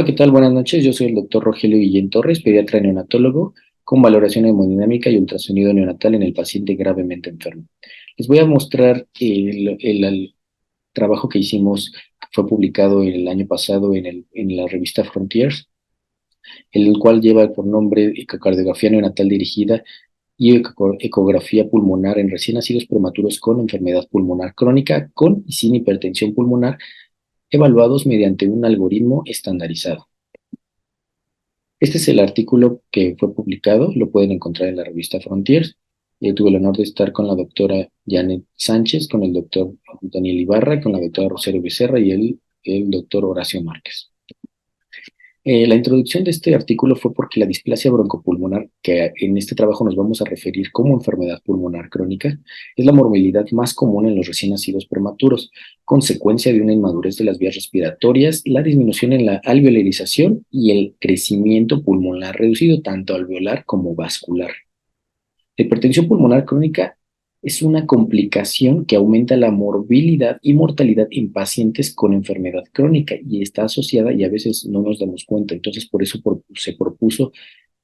Hola, ¿qué tal? Buenas noches. Yo soy el doctor Rogelio Guillén Torres, pediatra neonatólogo, con valoración hemodinámica y ultrasonido neonatal en el paciente gravemente enfermo. Les voy a mostrar el trabajo que hicimos, que fue publicado el año pasado en la revista Frontiers, el cual lleva por nombre Ecocardiografía neonatal dirigida y ecografía pulmonar en recién nacidos prematuros con enfermedad pulmonar crónica, con y sin hipertensión pulmonar, evaluados mediante un algoritmo estandarizado. Este es el artículo que fue publicado, lo pueden encontrar en la revista Frontiers. Tuve el honor de estar con la doctora Janet Sánchez, con el doctor Daniel Ibarra, con la doctora Rosario Becerra y el doctor Horacio Márquez. La introducción de este artículo fue porque la displasia broncopulmonar, que en este trabajo nos vamos a referir como enfermedad pulmonar crónica, es la morbilidad más común en los recién nacidos prematuros, consecuencia de una inmadurez de las vías respiratorias, la disminución en la alveolarización y el crecimiento pulmonar reducido, tanto alveolar como vascular. La hipertensión pulmonar crónica es una complicación que aumenta la morbilidad y mortalidad en pacientes con enfermedad crónica y está asociada, y a veces no nos damos cuenta. Entonces, por eso se propuso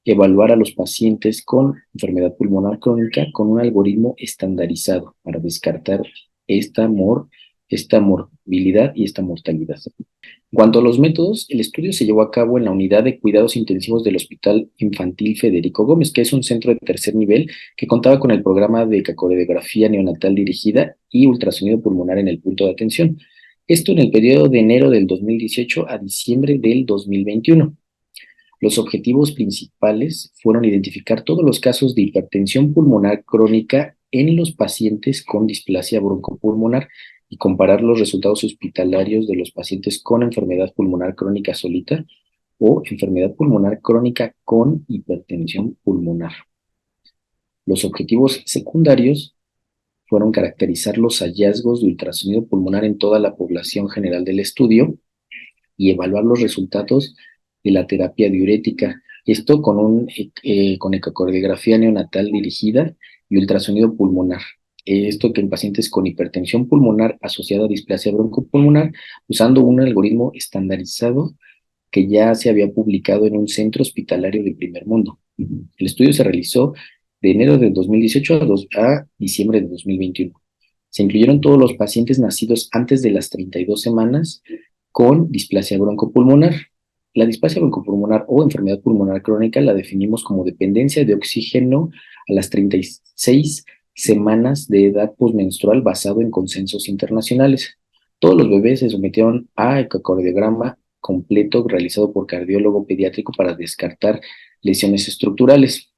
evaluar a los pacientes con enfermedad pulmonar crónica con un algoritmo estandarizado para descartar esta morbilidad y esta mortalidad. En cuanto a los métodos, el estudio se llevó a cabo en la unidad de cuidados intensivos del Hospital Infantil Federico Gómez, que es un centro de tercer nivel que contaba con el programa de ecocardiografía neonatal dirigida y ultrasonido pulmonar en el punto de atención. Esto en el periodo de enero del 2018 a diciembre del 2021. Los objetivos principales fueron identificar todos los casos de hipertensión pulmonar crónica en los pacientes con displasia broncopulmonar y comparar los resultados hospitalarios de los pacientes con enfermedad pulmonar crónica solita o enfermedad pulmonar crónica con hipertensión pulmonar. Los objetivos secundarios fueron caracterizar los hallazgos de ultrasonido pulmonar en toda la población general del estudio y evaluar los resultados de la terapia diurética. Esto con ecocardiografía neonatal dirigida y ultrasonido pulmonar. Esto que en pacientes con hipertensión pulmonar asociada a displasia broncopulmonar, usando un algoritmo estandarizado que ya se había publicado en un centro hospitalario de primer mundo. El estudio se realizó de enero de 2018 a diciembre de 2021. Se incluyeron todos los pacientes nacidos antes de las 32 semanas con displasia broncopulmonar. La displasia broncopulmonar o enfermedad pulmonar crónica la definimos como dependencia de oxígeno a las 36 semanas de edad postmenstrual basado en consensos internacionales. Todos los bebés se sometieron a ecocardiograma completo realizado por cardiólogo pediátrico para descartar lesiones estructurales.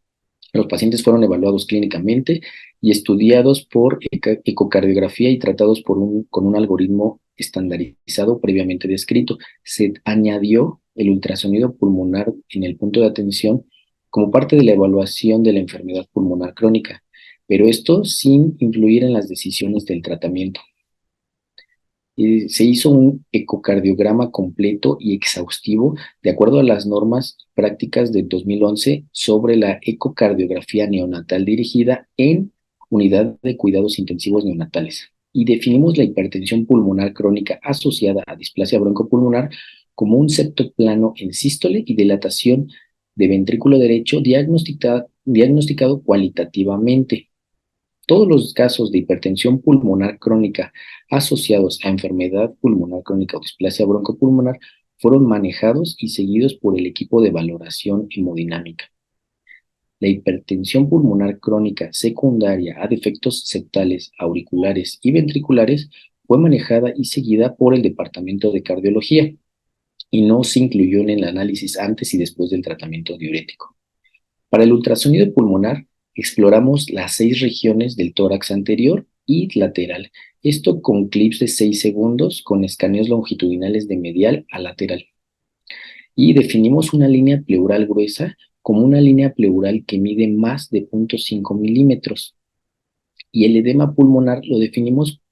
Los pacientes fueron evaluados clínicamente y estudiados por ecocardiografía y tratados con un algoritmo estandarizado previamente descrito. Se añadió el ultrasonido pulmonar en el punto de atención como parte de la evaluación de la enfermedad pulmonar crónica, pero esto sin influir en las decisiones del tratamiento. Se hizo un ecocardiograma completo y exhaustivo de acuerdo a las normas prácticas de 2011 sobre la ecocardiografía neonatal dirigida en unidad de cuidados intensivos neonatales. Y definimos la hipertensión pulmonar crónica asociada a displasia broncopulmonar como un septo plano en sístole y dilatación de ventrículo derecho diagnosticado cualitativamente. Todos los casos de hipertensión pulmonar crónica asociados a enfermedad pulmonar crónica o displasia broncopulmonar fueron manejados y seguidos por el equipo de valoración hemodinámica. La hipertensión pulmonar crónica secundaria a defectos septales, auriculares y ventriculares fue manejada y seguida por el departamento de cardiología y no se incluyó en el análisis antes y después del tratamiento diurético. Para el ultrasonido pulmonar, exploramos las 6 regiones del tórax anterior y lateral. Esto con clips de 6 segundos con escaneos longitudinales de medial a lateral. Y definimos una línea pleural gruesa como una línea pleural que mide más de 0.5 milímetros. Y el edema pulmonar lo definimos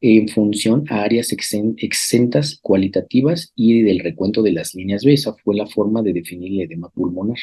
en función a áreas exentas cualitativas y del recuento de las líneas B. Esa fue la forma de definir el edema pulmonar.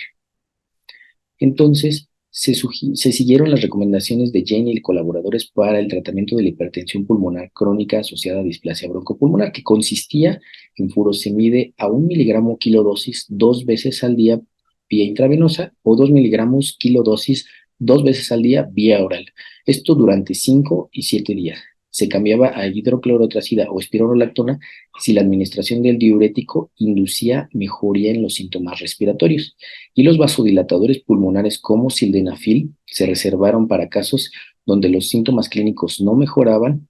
Entonces, Se siguieron las recomendaciones de Jane y colaboradores para el tratamiento de la hipertensión pulmonar crónica asociada a displasia broncopulmonar, que consistía en furosemide a 1 miligramo kilodosis 2 veces al día vía intravenosa o 2 miligramos kilodosis 2 veces al día vía oral. Esto durante 5 y 7 días. Se cambiaba a hidroclorotiazida o espironolactona si la administración del diurético inducía mejoría en los síntomas respiratorios, y los vasodilatadores pulmonares como sildenafil se reservaron para casos donde los síntomas clínicos no mejoraban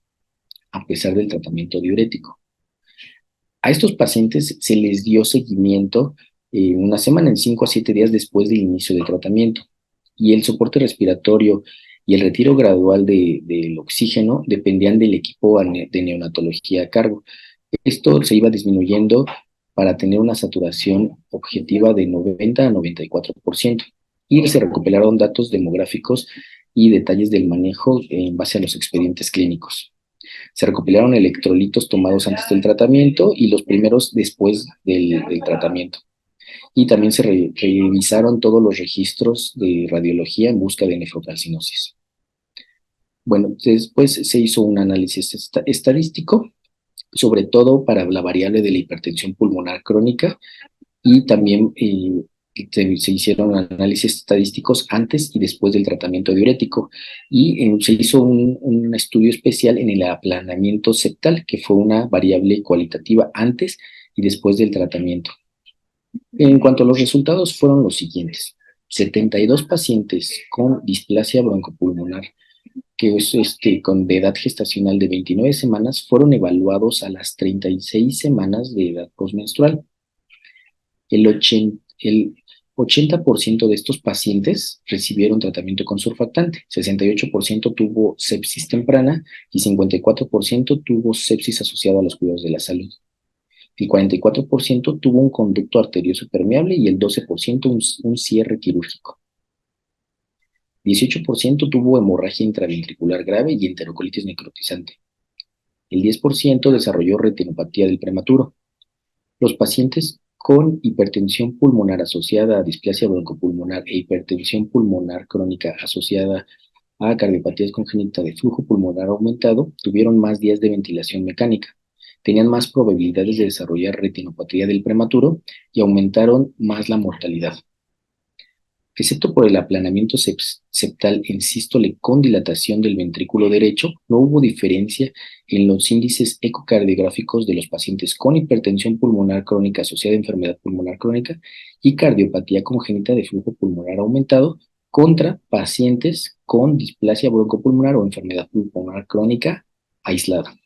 a pesar del tratamiento diurético. A estos pacientes se les dio seguimiento una semana, en 5 a 7 días después del inicio del tratamiento, y el soporte respiratorio y el retiro gradual del oxígeno dependían del equipo de neonatología a cargo. Esto se iba disminuyendo para tener una saturación objetiva de 90 a 94%, y se recuperaron datos demográficos y detalles del manejo en base a los expedientes clínicos. Se recopilaron electrolitos tomados antes del tratamiento y los primeros después del tratamiento. Y también se revisaron todos los registros de radiología en busca de nefrocalcinosis. Bueno, después se hizo un análisis estadístico, sobre todo para la variable de la hipertensión pulmonar crónica, y también se hicieron análisis estadísticos antes y después del tratamiento diurético, y se hizo un estudio especial en el aplanamiento septal, que fue una variable cualitativa antes y después del tratamiento. En cuanto a los resultados, fueron los siguientes: 72 pacientes con displasia broncopulmonar, que es de edad gestacional de 29 semanas, fueron evaluados a las 36 semanas de edad postmenstrual. El 80% de estos pacientes recibieron tratamiento con surfactante, 68% tuvo sepsis temprana y 54% tuvo sepsis asociada a los cuidados de la salud. El 44% tuvo un conducto arterioso permeable y el 12% un cierre quirúrgico. 18% tuvo hemorragia intraventricular grave y enterocolitis necrotizante. El 10% desarrolló retinopatía del prematuro. Los pacientes con hipertensión pulmonar asociada a displasia broncopulmonar e hipertensión pulmonar crónica asociada a cardiopatías congénitas de flujo pulmonar aumentado tuvieron más días de ventilación mecánica, tenían más probabilidades de desarrollar retinopatía del prematuro y aumentaron más la mortalidad. Excepto por el aplanamiento septal en sístole con dilatación del ventrículo derecho, no hubo diferencia en los índices ecocardiográficos de los pacientes con hipertensión pulmonar crónica asociada a enfermedad pulmonar crónica y cardiopatía congénita de flujo pulmonar aumentado contra pacientes con displasia broncopulmonar o enfermedad pulmonar crónica aislada.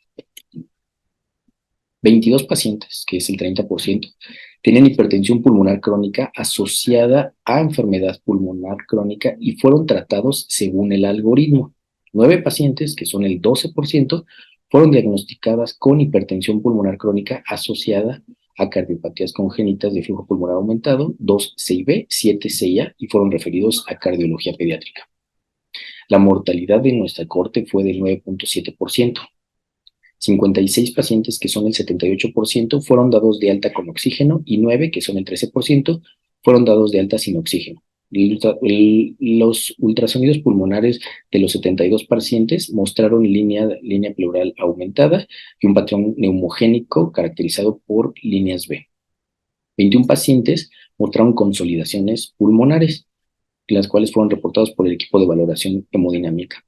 22 pacientes, que es el 30%, tenían hipertensión pulmonar crónica asociada a enfermedad pulmonar crónica y fueron tratados según el algoritmo. 9 pacientes, que son el 12%, fueron diagnosticadas con hipertensión pulmonar crónica asociada a cardiopatías congénitas de flujo pulmonar aumentado, 2 CIB, 7 CIA, y fueron referidos a cardiología pediátrica. La mortalidad de nuestra cohorte fue del 9.7%. 56 pacientes, que son el 78%, fueron dados de alta con oxígeno y 9, que son el 13%, fueron dados de alta sin oxígeno. Los ultrasonidos pulmonares de los 72 pacientes mostraron línea pleural aumentada y un patrón neumogénico caracterizado por líneas B. 21 pacientes mostraron consolidaciones pulmonares, las cuales fueron reportadas por el equipo de valoración hemodinámica.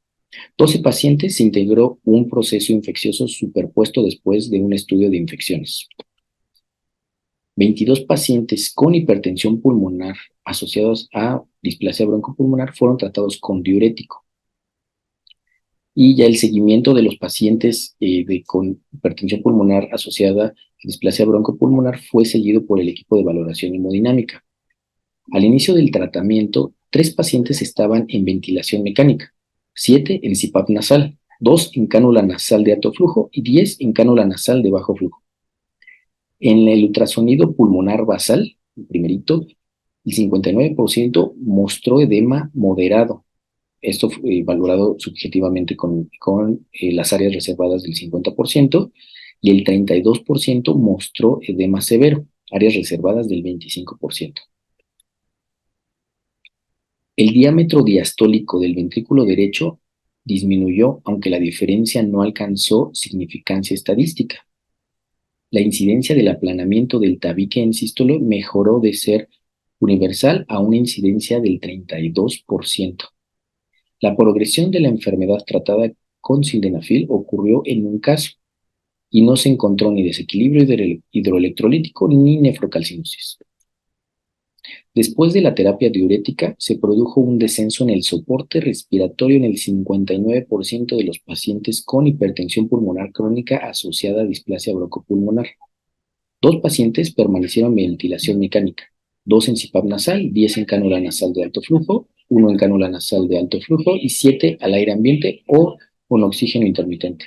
12 pacientes se integró un proceso infeccioso superpuesto después de un estudio de infecciones. 22 pacientes con hipertensión pulmonar asociados a displasia broncopulmonar fueron tratados con diurético. Y ya el seguimiento de los pacientes con hipertensión pulmonar asociada a displasia broncopulmonar fue seguido por el equipo de valoración hemodinámica. Al inicio del tratamiento, 3 pacientes estaban en ventilación mecánica, 7 en CPAP nasal, 2 en cánula nasal de alto flujo y 10 en cánula nasal de bajo flujo. En el ultrasonido pulmonar basal, el primerito, el 59% mostró edema moderado. Esto fue valorado subjetivamente con las áreas reservadas del 50%, y el 32% mostró edema severo, áreas reservadas del 25%. El diámetro diastólico del ventrículo derecho disminuyó, aunque la diferencia no alcanzó significancia estadística. La incidencia del aplanamiento del tabique en sístole mejoró de ser universal a una incidencia del 32%. La progresión de la enfermedad tratada con sildenafil ocurrió en un caso y no se encontró ni desequilibrio hidroelectrolítico ni nefrocalcinosis. Después de la terapia diurética, se produjo un descenso en el soporte respiratorio en el 59% de los pacientes con hipertensión pulmonar crónica asociada a displasia broncopulmonar. 2 pacientes permanecieron en ventilación mecánica, 2 en CPAP nasal, 10 en cánula nasal de alto flujo, 1 en cánula nasal de alto flujo y 7 al aire ambiente o con oxígeno intermitente.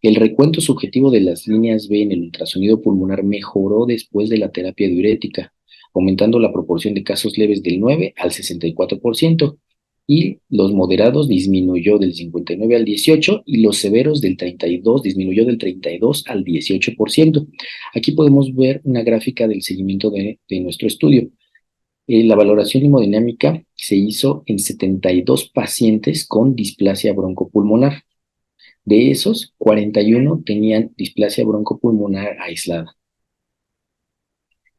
El recuento subjetivo de las líneas B en el ultrasonido pulmonar mejoró después de la terapia diurética, aumentando la proporción de casos leves del 9 al 64%, y los moderados disminuyó del 59 al 18% y los severos del 32 disminuyó del 32 al 18%. Aquí podemos ver una gráfica del seguimiento de nuestro estudio. La valoración hemodinámica se hizo en 72 pacientes con displasia broncopulmonar. De esos, 41 tenían displasia broncopulmonar aislada.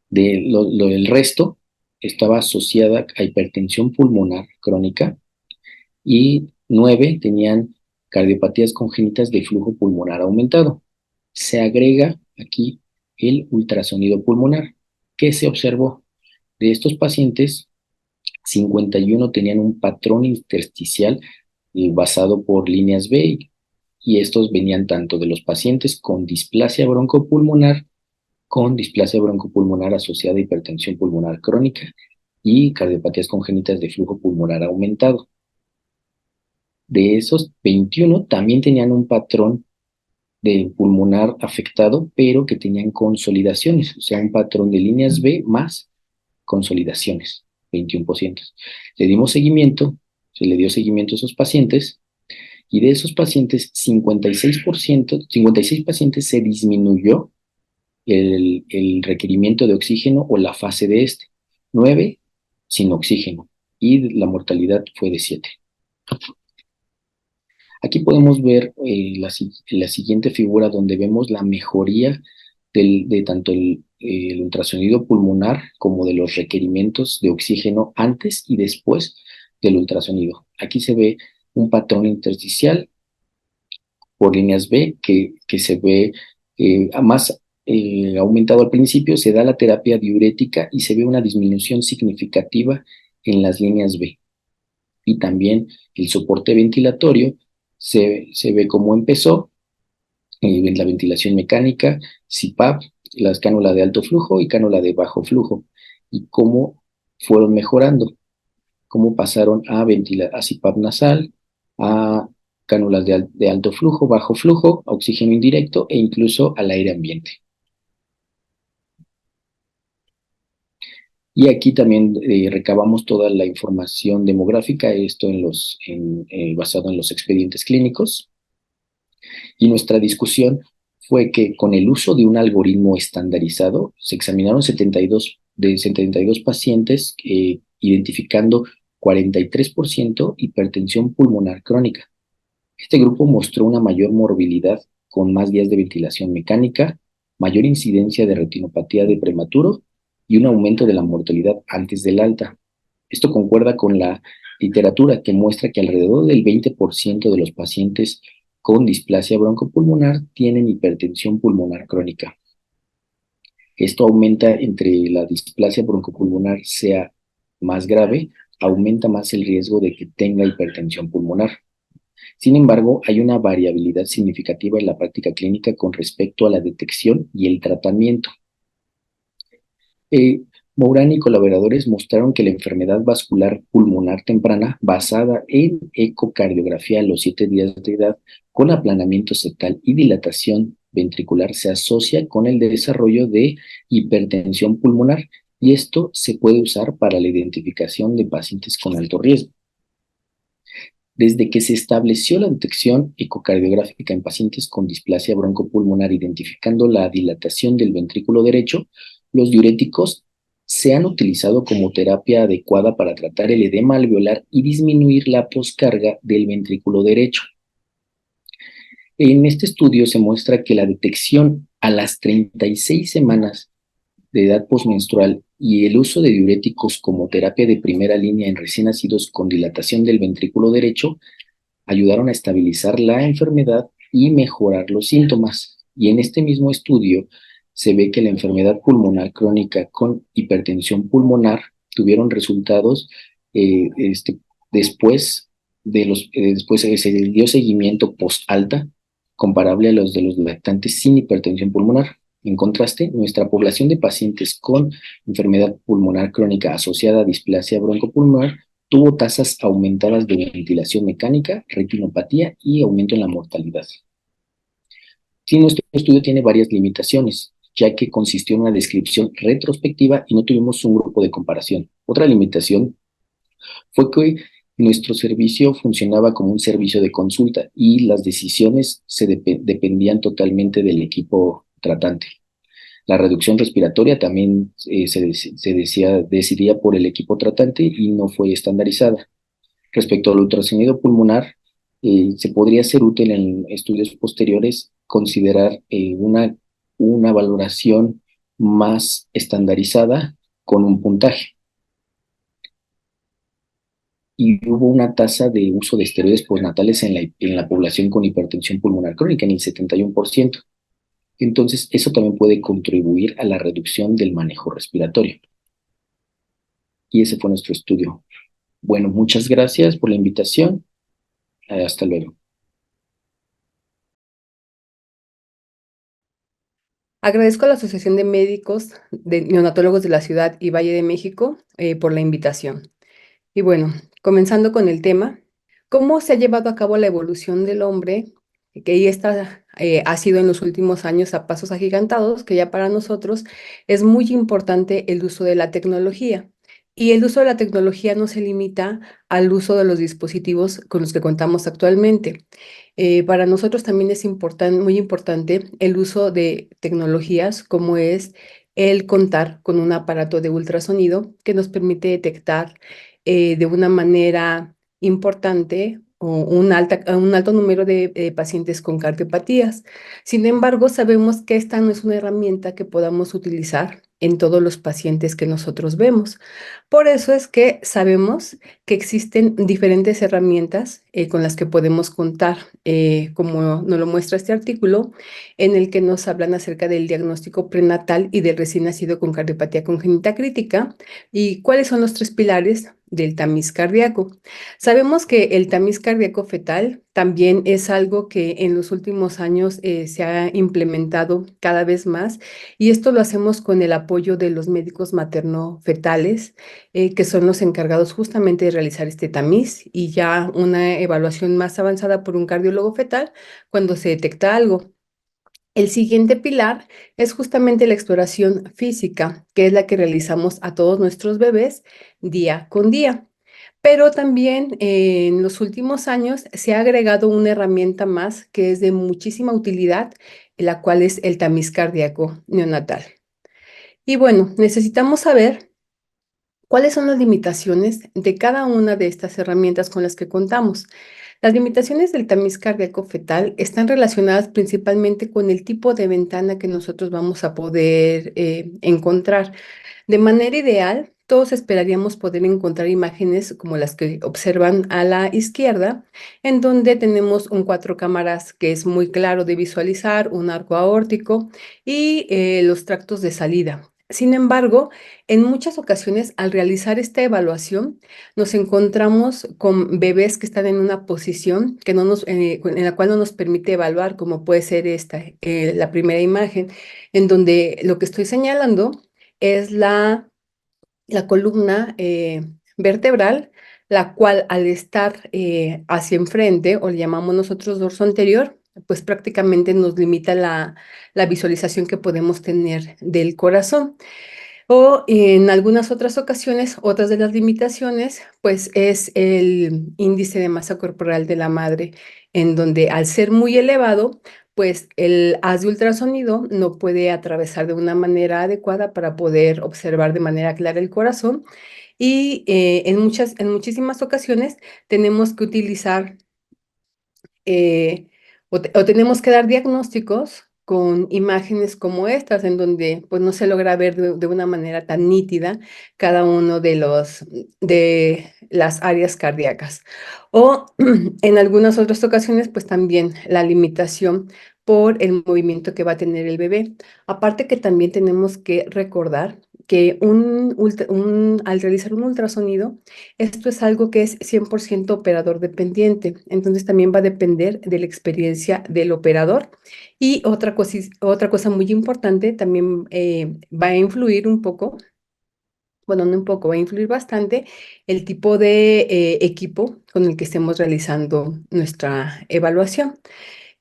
Del resto estaba asociada a hipertensión pulmonar crónica y 9 tenían cardiopatías congénitas de flujo pulmonar aumentado. Se agrega aquí el ultrasonido pulmonar. ¿Qué se observó? De estos pacientes, 51 tenían un patrón intersticial basado por líneas B, y estos venían tanto de los pacientes con displasia broncopulmonar asociada a hipertensión pulmonar crónica y cardiopatías congénitas de flujo pulmonar aumentado. De esos, 21 también tenían un patrón de pulmonar afectado, pero que tenían consolidaciones, o sea, un patrón de líneas B más consolidaciones, 21%. Le dimos seguimiento, se le dio seguimiento a esos pacientes, y de esos pacientes, 56 pacientes se disminuyó el requerimiento de oxígeno o la fase de este, 9 sin oxígeno, y la mortalidad fue de 7. Aquí podemos ver la siguiente figura, donde vemos la mejoría de tanto el ultrasonido pulmonar como de los requerimientos de oxígeno antes y después del ultrasonido. Aquí se ve un patrón intersticial por líneas B que se ve más aumentado al principio. Se da la terapia diurética y se ve una disminución significativa en las líneas B. Y también el soporte ventilatorio se ve cómo empezó en la ventilación mecánica, CPAP, las cánulas de alto flujo y cánula de bajo flujo, y cómo fueron mejorando, cómo pasaron a CPAP nasal, a cánulas de alto flujo, bajo flujo, a oxígeno indirecto e incluso al aire ambiente. Y aquí también recabamos toda la información demográfica, esto basado en los expedientes clínicos. Y nuestra discusión fue que con el uso de un algoritmo estandarizado se examinaron 72 pacientes, identificando 43% hipertensión pulmonar crónica. Este grupo mostró una mayor morbilidad con más días de ventilación mecánica, mayor incidencia de retinopatía de prematuro y un aumento de la mortalidad antes del alta. Esto concuerda con la literatura, que muestra que alrededor del 20% de los pacientes con displasia broncopulmonar tienen hipertensión pulmonar crónica. Esto aumenta, entre la displasia broncopulmonar sea más grave, aumenta más el riesgo de que tenga hipertensión pulmonar. Sin embargo, hay una variabilidad significativa en la práctica clínica con respecto a la detección y el tratamiento. Mourán y colaboradores mostraron que la enfermedad vascular pulmonar temprana, basada en ecocardiografía a los 7 días de edad, con aplanamiento septal y dilatación ventricular, se asocia con el desarrollo de hipertensión pulmonar, y esto se puede usar para la identificación de pacientes con alto riesgo. Desde que se estableció la detección ecocardiográfica en pacientes con displasia broncopulmonar, identificando la dilatación del ventrículo derecho, los diuréticos se han utilizado como terapia adecuada para tratar el edema alveolar y disminuir la poscarga del ventrículo derecho. En este estudio se muestra que la detección a las 36 semanas de edad posmenstrual y el uso de diuréticos como terapia de primera línea en recién nacidos con dilatación del ventrículo derecho ayudaron a estabilizar la enfermedad y mejorar los síntomas. Y en este mismo estudio se ve que la enfermedad pulmonar crónica con hipertensión pulmonar tuvieron resultados después después se dio seguimiento post-alta comparable a los de los lactantes sin hipertensión pulmonar. En contraste, nuestra población de pacientes con enfermedad pulmonar crónica asociada a displasia broncopulmonar tuvo tasas aumentadas de ventilación mecánica, retinopatía y aumento en la mortalidad. Sí, nuestro estudio tiene varias limitaciones, ya que consistió en una descripción retrospectiva y no tuvimos un grupo de comparación. Otra limitación fue que nuestro servicio funcionaba como un servicio de consulta y las decisiones dependían totalmente del equipo tratante. La reducción respiratoria también decidía por el equipo tratante y no fue estandarizada. Respecto al ultrasonido pulmonar, se podría ser útil en estudios posteriores considerar una valoración más estandarizada con un puntaje. Y hubo una tasa de uso de esteroides postnatales en la población con hipertensión pulmonar crónica en el 71%. Entonces, eso también puede contribuir a la reducción del manejo respiratorio. Y ese fue nuestro estudio. Bueno, muchas gracias por la invitación. Hasta luego. Agradezco a la Asociación de Médicos de Neonatólogos de la Ciudad y Valle de México por la invitación. Y bueno, comenzando con el tema, ¿cómo se ha llevado a cabo la evolución del hombre? Que esta ha sido en los últimos años a pasos agigantados, que ya para nosotros es muy importante el uso de la tecnología. Y el uso de la tecnología no se limita al uso de los dispositivos con los que contamos actualmente. Para nosotros también es muy importante el uso de tecnologías como es el contar con un aparato de ultrasonido que nos permite detectar de una manera importante o un alto número de pacientes con cardiopatías. Sin embargo, sabemos que esta no es una herramienta que podamos utilizar en todos los pacientes que nosotros vemos. Por eso es que sabemos que existen diferentes herramientas con las que podemos contar, como nos lo muestra este artículo, en el que nos hablan acerca del diagnóstico prenatal y del recién nacido con cardiopatía congénita crítica y cuáles son los tres pilares del tamiz cardíaco. Sabemos que el tamiz cardíaco fetal también es algo que en los últimos años se ha implementado cada vez más y esto lo hacemos con el apoyo de los médicos materno-fetales que son los encargados justamente de realizar este tamiz y ya una evaluación más avanzada por un cardiólogo fetal cuando se detecta algo. El siguiente pilar es justamente la exploración física, que es la que realizamos a todos nuestros bebés día con día. Pero también en los últimos años se ha agregado una herramienta más que es de muchísima utilidad, la cual es el tamiz cardíaco neonatal. Y bueno, necesitamos saber ¿cuáles son las limitaciones de cada una de estas herramientas con las que contamos? Las limitaciones del tamiz cardíaco fetal están relacionadas principalmente con el tipo de ventana que nosotros vamos a poder encontrar. De manera ideal, todos esperaríamos poder encontrar imágenes como las que observan a la izquierda, en donde tenemos un cuatro cámaras que es muy claro de visualizar, un arco aórtico y los tractos de salida. Sin embargo, en muchas ocasiones, al realizar esta evaluación, nos encontramos con bebés que están en una posición que en la cual no nos permite evaluar, como puede ser esta, la primera imagen, en donde lo que estoy señalando es la columna vertebral, la cual al estar hacia enfrente, o le llamamos nosotros dorso anterior, pues prácticamente nos limita la visualización que podemos tener del corazón. O en algunas otras ocasiones, otras de las limitaciones, pues es el índice de masa corporal de la madre, en donde al ser muy elevado, pues el haz de ultrasonido no puede atravesar de una manera adecuada para poder observar de manera clara el corazón y en muchísimas ocasiones tenemos que utilizar o tenemos que dar diagnósticos con imágenes como estas, en donde pues no se logra ver de una manera tan nítida cada uno de las áreas cardíacas. O en algunas otras ocasiones, pues también la limitación por el movimiento que va a tener el bebé. Aparte que también tenemos que recordar que al realizar un ultrasonido, esto es algo que es 100% operador dependiente, entonces también va a depender de la experiencia del operador. Y otra cosa muy importante también va a influir un poco, bueno, no un poco, va a influir bastante el tipo de equipo con el que estemos realizando nuestra evaluación.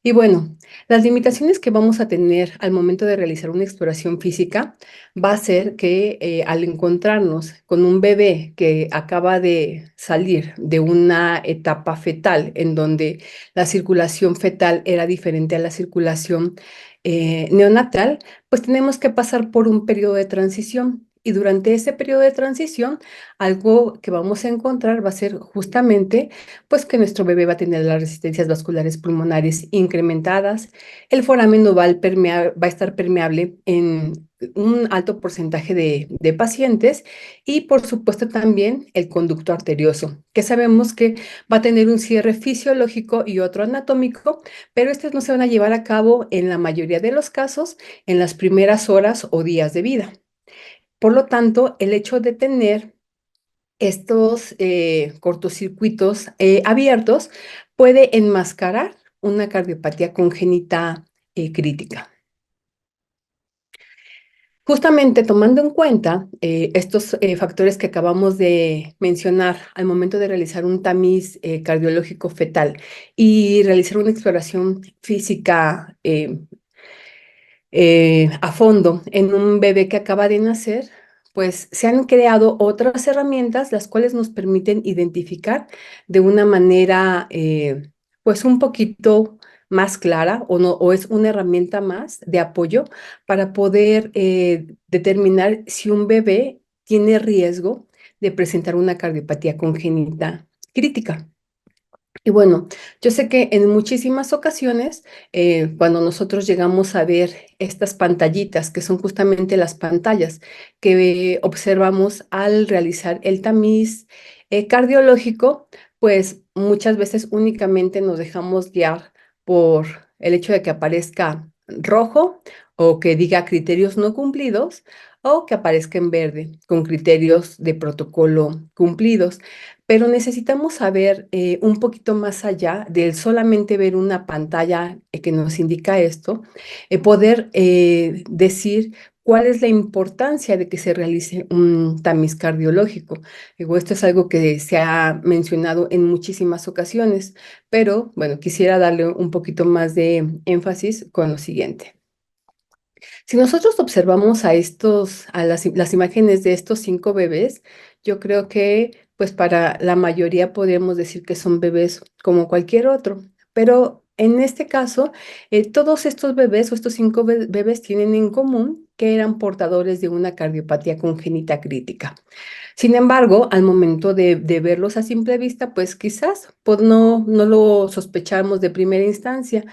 Y bueno, las limitaciones que vamos a tener al momento de realizar una exploración física va a ser que al encontrarnos con un bebé que acaba de salir de una etapa fetal en donde la circulación fetal era diferente a la circulación neonatal, pues tenemos que pasar por un periodo de transición. Y durante ese periodo de transición, algo que vamos a encontrar va a ser justamente pues que nuestro bebé va a tener las resistencias vasculares pulmonares incrementadas, el foramen oval va a estar permeable en un alto porcentaje de pacientes y por supuesto también el conducto arterioso, que sabemos que va a tener un cierre fisiológico y otro anatómico, pero estos no se van a llevar a cabo en la mayoría de los casos en las primeras horas o días de vida. Por lo tanto, el hecho de tener estos cortocircuitos abiertos puede enmascarar una cardiopatía congénita crítica. Justamente tomando en cuenta estos factores que acabamos de mencionar al momento de realizar un tamiz cardiológico fetal y realizar una exploración física a fondo en un bebé que acaba de nacer, pues se han creado otras herramientas las cuales nos permiten identificar de una manera pues un poquito más clara o no, o es una herramienta más de apoyo para poder determinar si un bebé tiene riesgo de presentar una cardiopatía congénita crítica. Y bueno, yo sé que en muchísimas ocasiones, cuando nosotros llegamos a ver estas pantallitas, que son justamente las pantallas que observamos al realizar el tamiz cardiológico, pues muchas veces únicamente nos dejamos guiar por el hecho de que aparezca rojo o que diga criterios no cumplidos o que aparezca en verde con criterios de protocolo cumplidos, pero necesitamos saber un poquito más allá de solamente ver una pantalla que nos indica esto, poder decir cuál es la importancia de que se realice un tamiz cardiológico. Digo, esto es algo que se ha mencionado en muchísimas ocasiones, pero bueno, quisiera darle un poquito más de énfasis con lo siguiente. Si nosotros observamos a las imágenes de estos 5 bebés, yo creo que pues para la mayoría podemos decir que son bebés como cualquier otro, pero en este caso, todos estos bebés o estos 5 bebés tienen en común que eran portadores de una cardiopatía congénita crítica. Sin embargo, al momento de verlos a simple vista, pues quizás pues no lo sospechamos de primera instancia.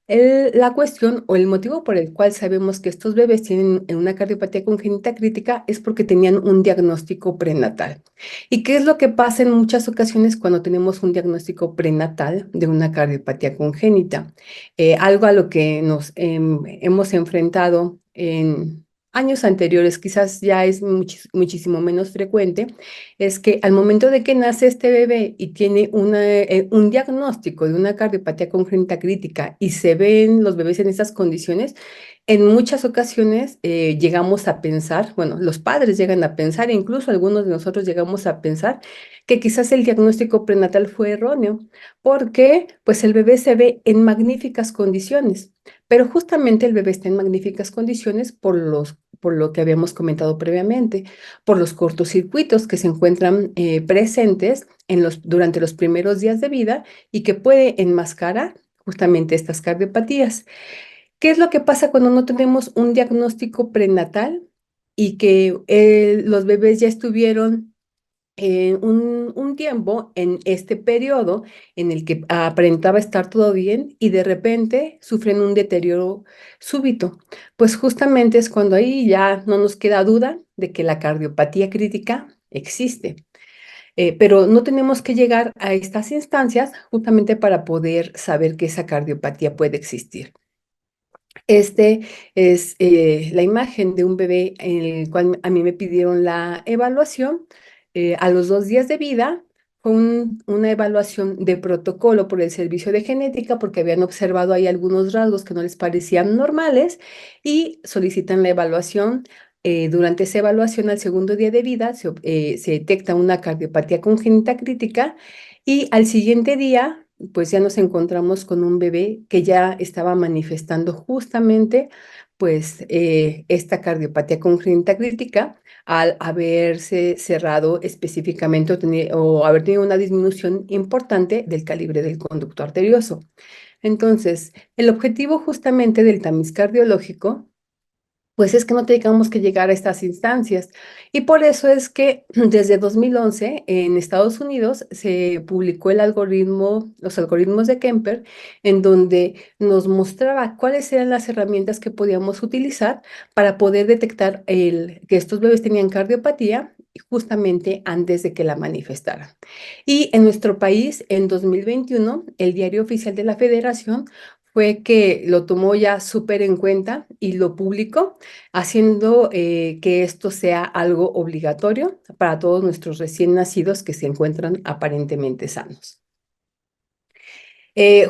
La cuestión o el motivo por el cual sabemos que estos bebés tienen una cardiopatía congénita crítica es porque tenían un diagnóstico prenatal. ¿Y qué es lo que pasa en muchas ocasiones cuando tenemos un diagnóstico prenatal de una cardiopatía congénita? Algo a lo que nos hemos enfrentado en años anteriores, quizás ya es muchísimo menos frecuente, es que al momento de que nace este bebé y tiene un diagnóstico de una cardiopatía congénita crítica y se ven los bebés en esas condiciones, en muchas ocasiones llegamos a pensar, bueno, los padres llegan a pensar, e incluso algunos de nosotros llegamos a pensar que quizás el diagnóstico prenatal fue erróneo, porque pues el bebé se ve en magníficas condiciones, pero justamente el bebé está en magníficas condiciones por lo que habíamos comentado previamente, por los cortocircuitos que se encuentran presentes durante los primeros días de vida y que puede enmascarar justamente estas cardiopatías. ¿Qué es lo que pasa cuando no tenemos un diagnóstico prenatal y que los bebés ya estuvieron un tiempo en este periodo en el que aparentaba estar todo bien y de repente sufren un deterioro súbito? Pues justamente es cuando ahí ya no nos queda duda de que la cardiopatía crítica existe. Pero no tenemos que llegar a estas instancias justamente para poder saber que esa cardiopatía puede existir. Este es la imagen de un bebé en el cual a mí me pidieron la evaluación a los 2 días de vida. Fue una evaluación de protocolo por el servicio de genética porque habían observado ahí algunos rasgos que no les parecían normales y solicitan la evaluación. Durante esa evaluación, al segundo día de vida, se detecta una cardiopatía congénita crítica y al siguiente día pues ya nos encontramos con un bebé que ya estaba manifestando justamente pues esta cardiopatía congénita crítica al haberse cerrado específicamente o haber tenido una disminución importante del calibre del conducto arterioso. Entonces, el objetivo justamente del tamiz cardiológico pues es que no tengamos que llegar a estas instancias. Y por eso es que desde 2011 en Estados Unidos se publicó los algoritmos de Kemper, en donde nos mostraba cuáles eran las herramientas que podíamos utilizar para poder detectar que estos bebés tenían cardiopatía justamente antes de que la manifestaran. Y en nuestro país, en 2021, el Diario Oficial de la Federación fue que lo tomó ya súper en cuenta y lo publicó haciendo que esto sea algo obligatorio para todos nuestros recién nacidos que se encuentran aparentemente sanos.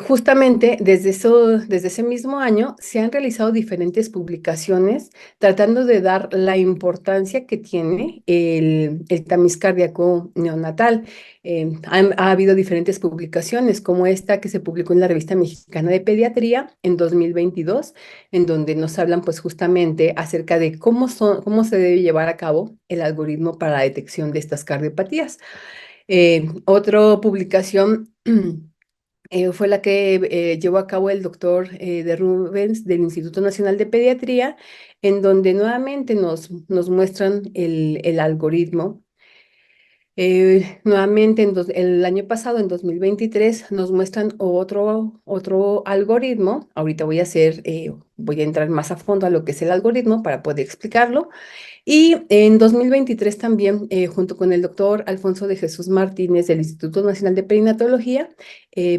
Justamente desde ese mismo año se han realizado diferentes publicaciones tratando de dar la importancia que tiene el tamiz cardíaco neonatal. Ha habido diferentes publicaciones como esta que se publicó en la Revista Mexicana de Pediatría en 2022, en donde nos hablan pues justamente acerca de cómo se debe llevar a cabo el algoritmo para la detección de estas cardiopatías. Otra publicación fue la que llevó a cabo el doctor de Rubens del Instituto Nacional de Pediatría, en donde nuevamente nos muestran el algoritmo. Nuevamente, el año pasado, en 2023, nos muestran otro algoritmo. Ahorita voy a entrar más a fondo a lo que es el algoritmo para poder explicarlo. Y en 2023 también, junto con el doctor Alfonso de Jesús Martínez del Instituto Nacional de Perinatología,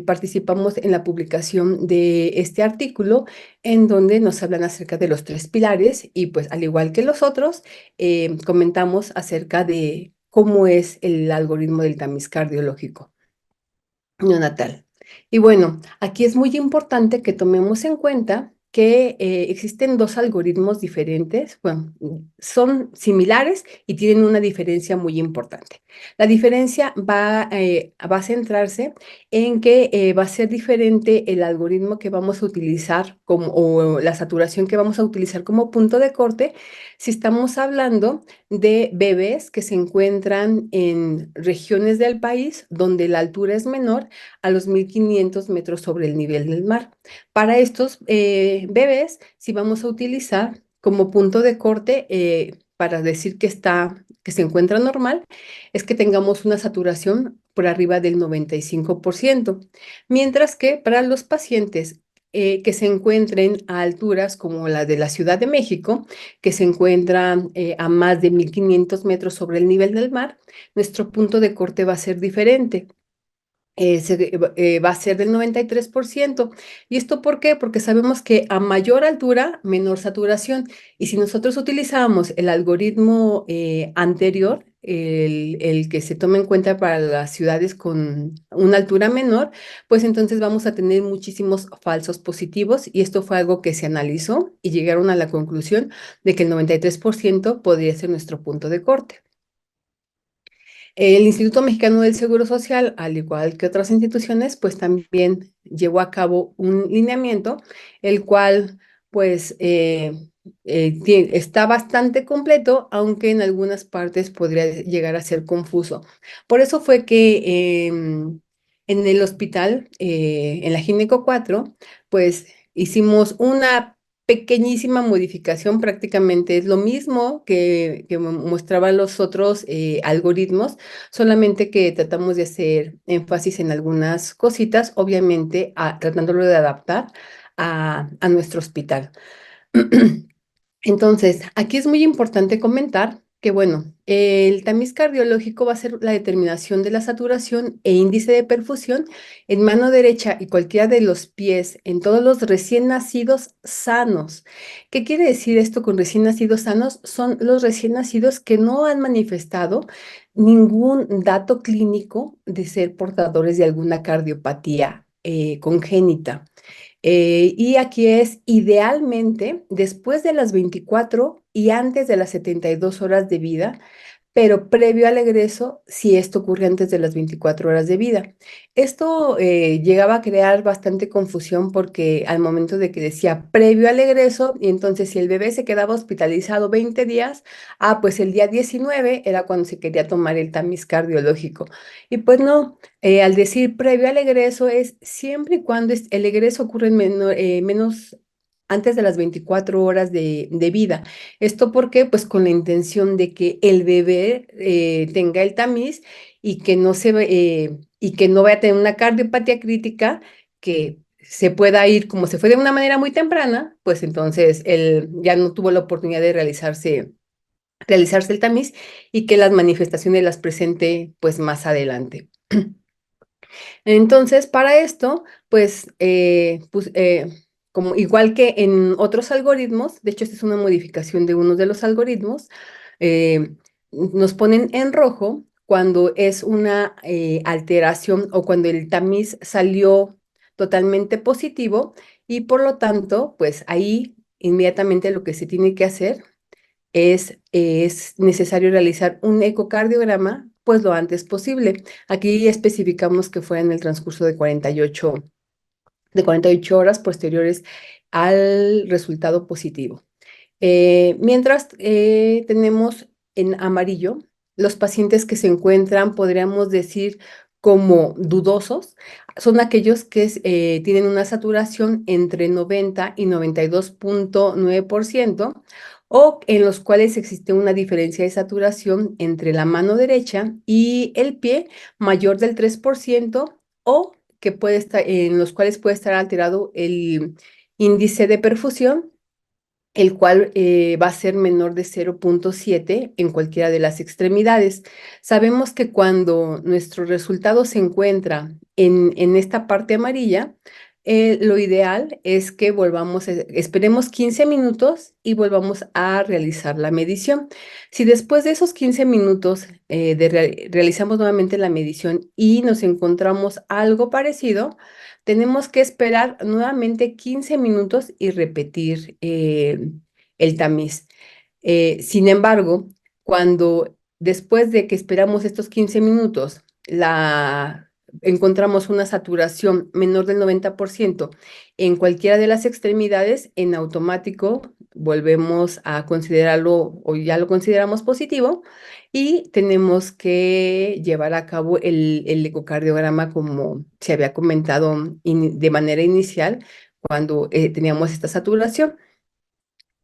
participamos en la publicación de este artículo en donde nos hablan acerca de los 3 pilares y pues al igual que los otros, comentamos acerca de cómo es el algoritmo del tamiz cardiológico neonatal. Y bueno, aquí es muy importante que tomemos en cuenta que existen dos algoritmos diferentes, bueno, son similares y tienen una diferencia muy importante. La diferencia va a centrarse en que va a ser diferente el algoritmo que vamos a utilizar o la saturación que vamos a utilizar como punto de corte si estamos hablando de bebés que se encuentran en regiones del país donde la altura es menor a los 1500 metros sobre el nivel del mar. Para estos bebés, si vamos a utilizar como punto de corte para decir que se encuentra normal, es que tengamos una saturación por arriba del 95%, mientras que para los pacientes que se encuentren a alturas como la de la Ciudad de México, que se encuentran a más de 1500 metros sobre el nivel del mar, nuestro punto de corte va a ser diferente. Va a ser del 93%. ¿Y esto por qué? Porque sabemos que a mayor altura, menor saturación. Y si nosotros utilizamos el algoritmo anterior, el que se toma en cuenta para las ciudades con una altura menor, pues entonces vamos a tener muchísimos falsos positivos. Y esto fue algo que se analizó y llegaron a la conclusión de que el 93% podría ser nuestro punto de corte. El Instituto Mexicano del Seguro Social, al igual que otras instituciones, pues también llevó a cabo un lineamiento, el cual pues está bastante completo, aunque en algunas partes podría llegar a ser confuso. Por eso fue que En el hospital, en la Gineco 4, pues hicimos una pequeñísima modificación, prácticamente es lo mismo que mostraban los otros algoritmos, solamente que tratamos de hacer énfasis en algunas cositas, obviamente tratándolo de adaptar a nuestro hospital. Entonces, aquí es muy importante comentar que, bueno, el tamiz cardiológico va a ser la determinación de la saturación e índice de perfusión en mano derecha y cualquiera de los pies en todos los recién nacidos sanos. ¿Qué quiere decir esto con recién nacidos sanos? Son los recién nacidos que no han manifestado ningún dato clínico de ser portadores de alguna cardiopatía congénita. Y aquí es idealmente después de las 24 y antes de las 72 horas de vida, pero previo al egreso, si esto ocurre antes de las 24 horas de vida. Esto llegaba a crear bastante confusión porque al momento de que decía previo al egreso, y entonces si el bebé se quedaba hospitalizado 20 días, pues el día 19 era cuando se quería tomar el tamiz cardiológico. Y pues no, al decir previo al egreso es siempre y cuando el egreso ocurre en menos antes de las 24 horas de vida. ¿Esto por qué? Pues con la intención de que el bebé tenga el tamiz y que y que no vaya a tener una cardiopatía crítica que se pueda ir, como se fue de una manera muy temprana, pues entonces él ya no tuvo la oportunidad de realizarse el tamiz y que las manifestaciones las presente pues más adelante. Entonces, para esto, como igual que en otros algoritmos, de hecho, esta es una modificación de uno de los algoritmos, eh, nos ponen en rojo cuando es una alteración o cuando el tamiz salió totalmente positivo y por lo tanto, pues ahí inmediatamente lo que se tiene que hacer es necesario realizar un ecocardiograma pues lo antes posible. Aquí especificamos que fuera en el transcurso de 48 horas posteriores al resultado positivo. Mientras tenemos en amarillo los pacientes que se encuentran, podríamos decir, como dudosos, son aquellos que tienen una saturación entre 90 y 92,9% o en los cuales existe una diferencia de saturación entre la mano derecha y el pie mayor del 3% o que puede estar, en los cuales puede estar alterado el índice de perfusión, el cual va a ser menor de 0,7 en cualquiera de las extremidades. Sabemos que cuando nuestro resultado se encuentra en esta parte amarilla, lo ideal es que esperemos 15 minutos y volvamos a realizar la medición. Si después de esos 15 minutos realizamos nuevamente la medición y nos encontramos algo parecido, tenemos que esperar nuevamente 15 minutos y repetir el tamiz. Sin embargo, cuando después de que esperamos estos 15 minutos, encontramos una saturación menor del 90% en cualquiera de las extremidades, en automático volvemos a considerarlo o ya lo consideramos positivo y tenemos que llevar a cabo el ecocardiograma como se había comentado de manera inicial cuando teníamos esta saturación.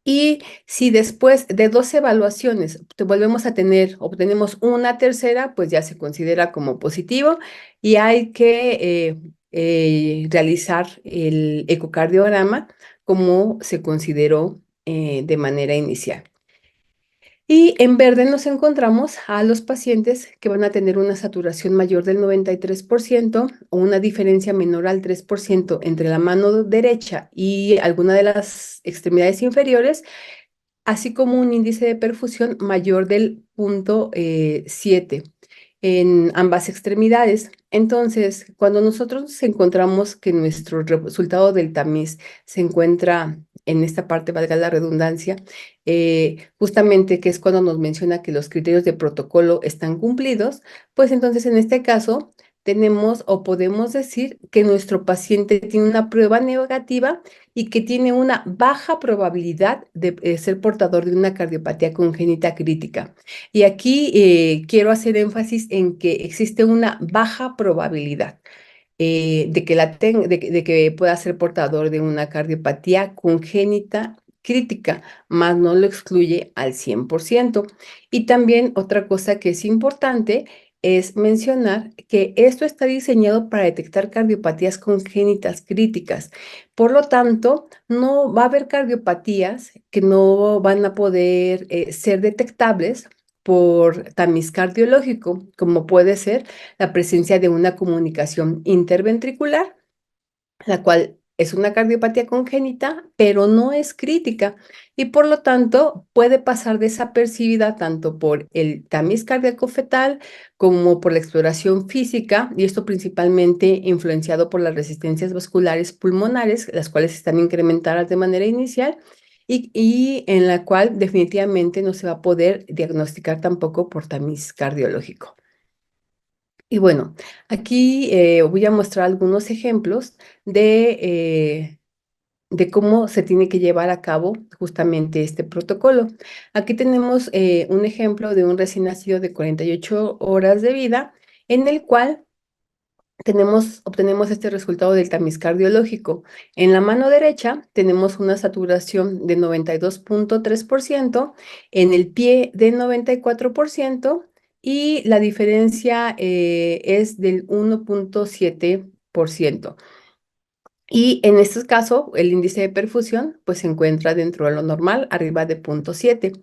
Y si después de 2 evaluaciones volvemos a obtenemos una tercera, pues ya se considera como positivo y hay que realizar el ecocardiograma como se consideró de manera inicial. Y en verde nos encontramos a los pacientes que van a tener una saturación mayor del 93% o una diferencia menor al 3% entre la mano derecha y alguna de las extremidades inferiores, así como un índice de perfusión mayor del 0,7 en ambas extremidades. Entonces, cuando nosotros nos encontramos que nuestro resultado del tamiz se encuentra en esta parte, valga la redundancia, justamente que es cuando nos menciona que los criterios de protocolo están cumplidos, pues entonces en este caso tenemos o podemos decir que nuestro paciente tiene una prueba negativa y que tiene una baja probabilidad de ser portador de una cardiopatía congénita crítica. Y aquí quiero hacer énfasis en que existe una baja probabilidad. de que pueda ser portador de una cardiopatía congénita crítica, más no lo excluye al 100%. Y también otra cosa que es importante es mencionar que esto está diseñado para detectar cardiopatías congénitas críticas. Por lo tanto, no va a haber cardiopatías que no van a poder ser detectables por tamiz cardiológico, como puede ser la presencia de una comunicación interventricular, la cual es una cardiopatía congénita, pero no es crítica y por lo tanto puede pasar desapercibida tanto por el tamiz cardíaco fetal como por la exploración física, y esto principalmente influenciado por las resistencias vasculares pulmonares, las cuales están incrementadas de manera inicial y en la cual definitivamente no se va a poder diagnosticar tampoco por tamiz cardiológico. Y bueno, aquí voy a mostrar algunos ejemplos de cómo se tiene que llevar a cabo justamente este protocolo. Aquí tenemos un ejemplo de un recién nacido de 48 horas de vida, en el cual obtenemos este resultado del tamiz cardiológico. En la mano derecha tenemos una saturación de 92.3%, en el pie de 94% y la diferencia es del 1.7%. Y en este caso, el índice de perfusión pues se encuentra dentro de lo normal, arriba de 0.7.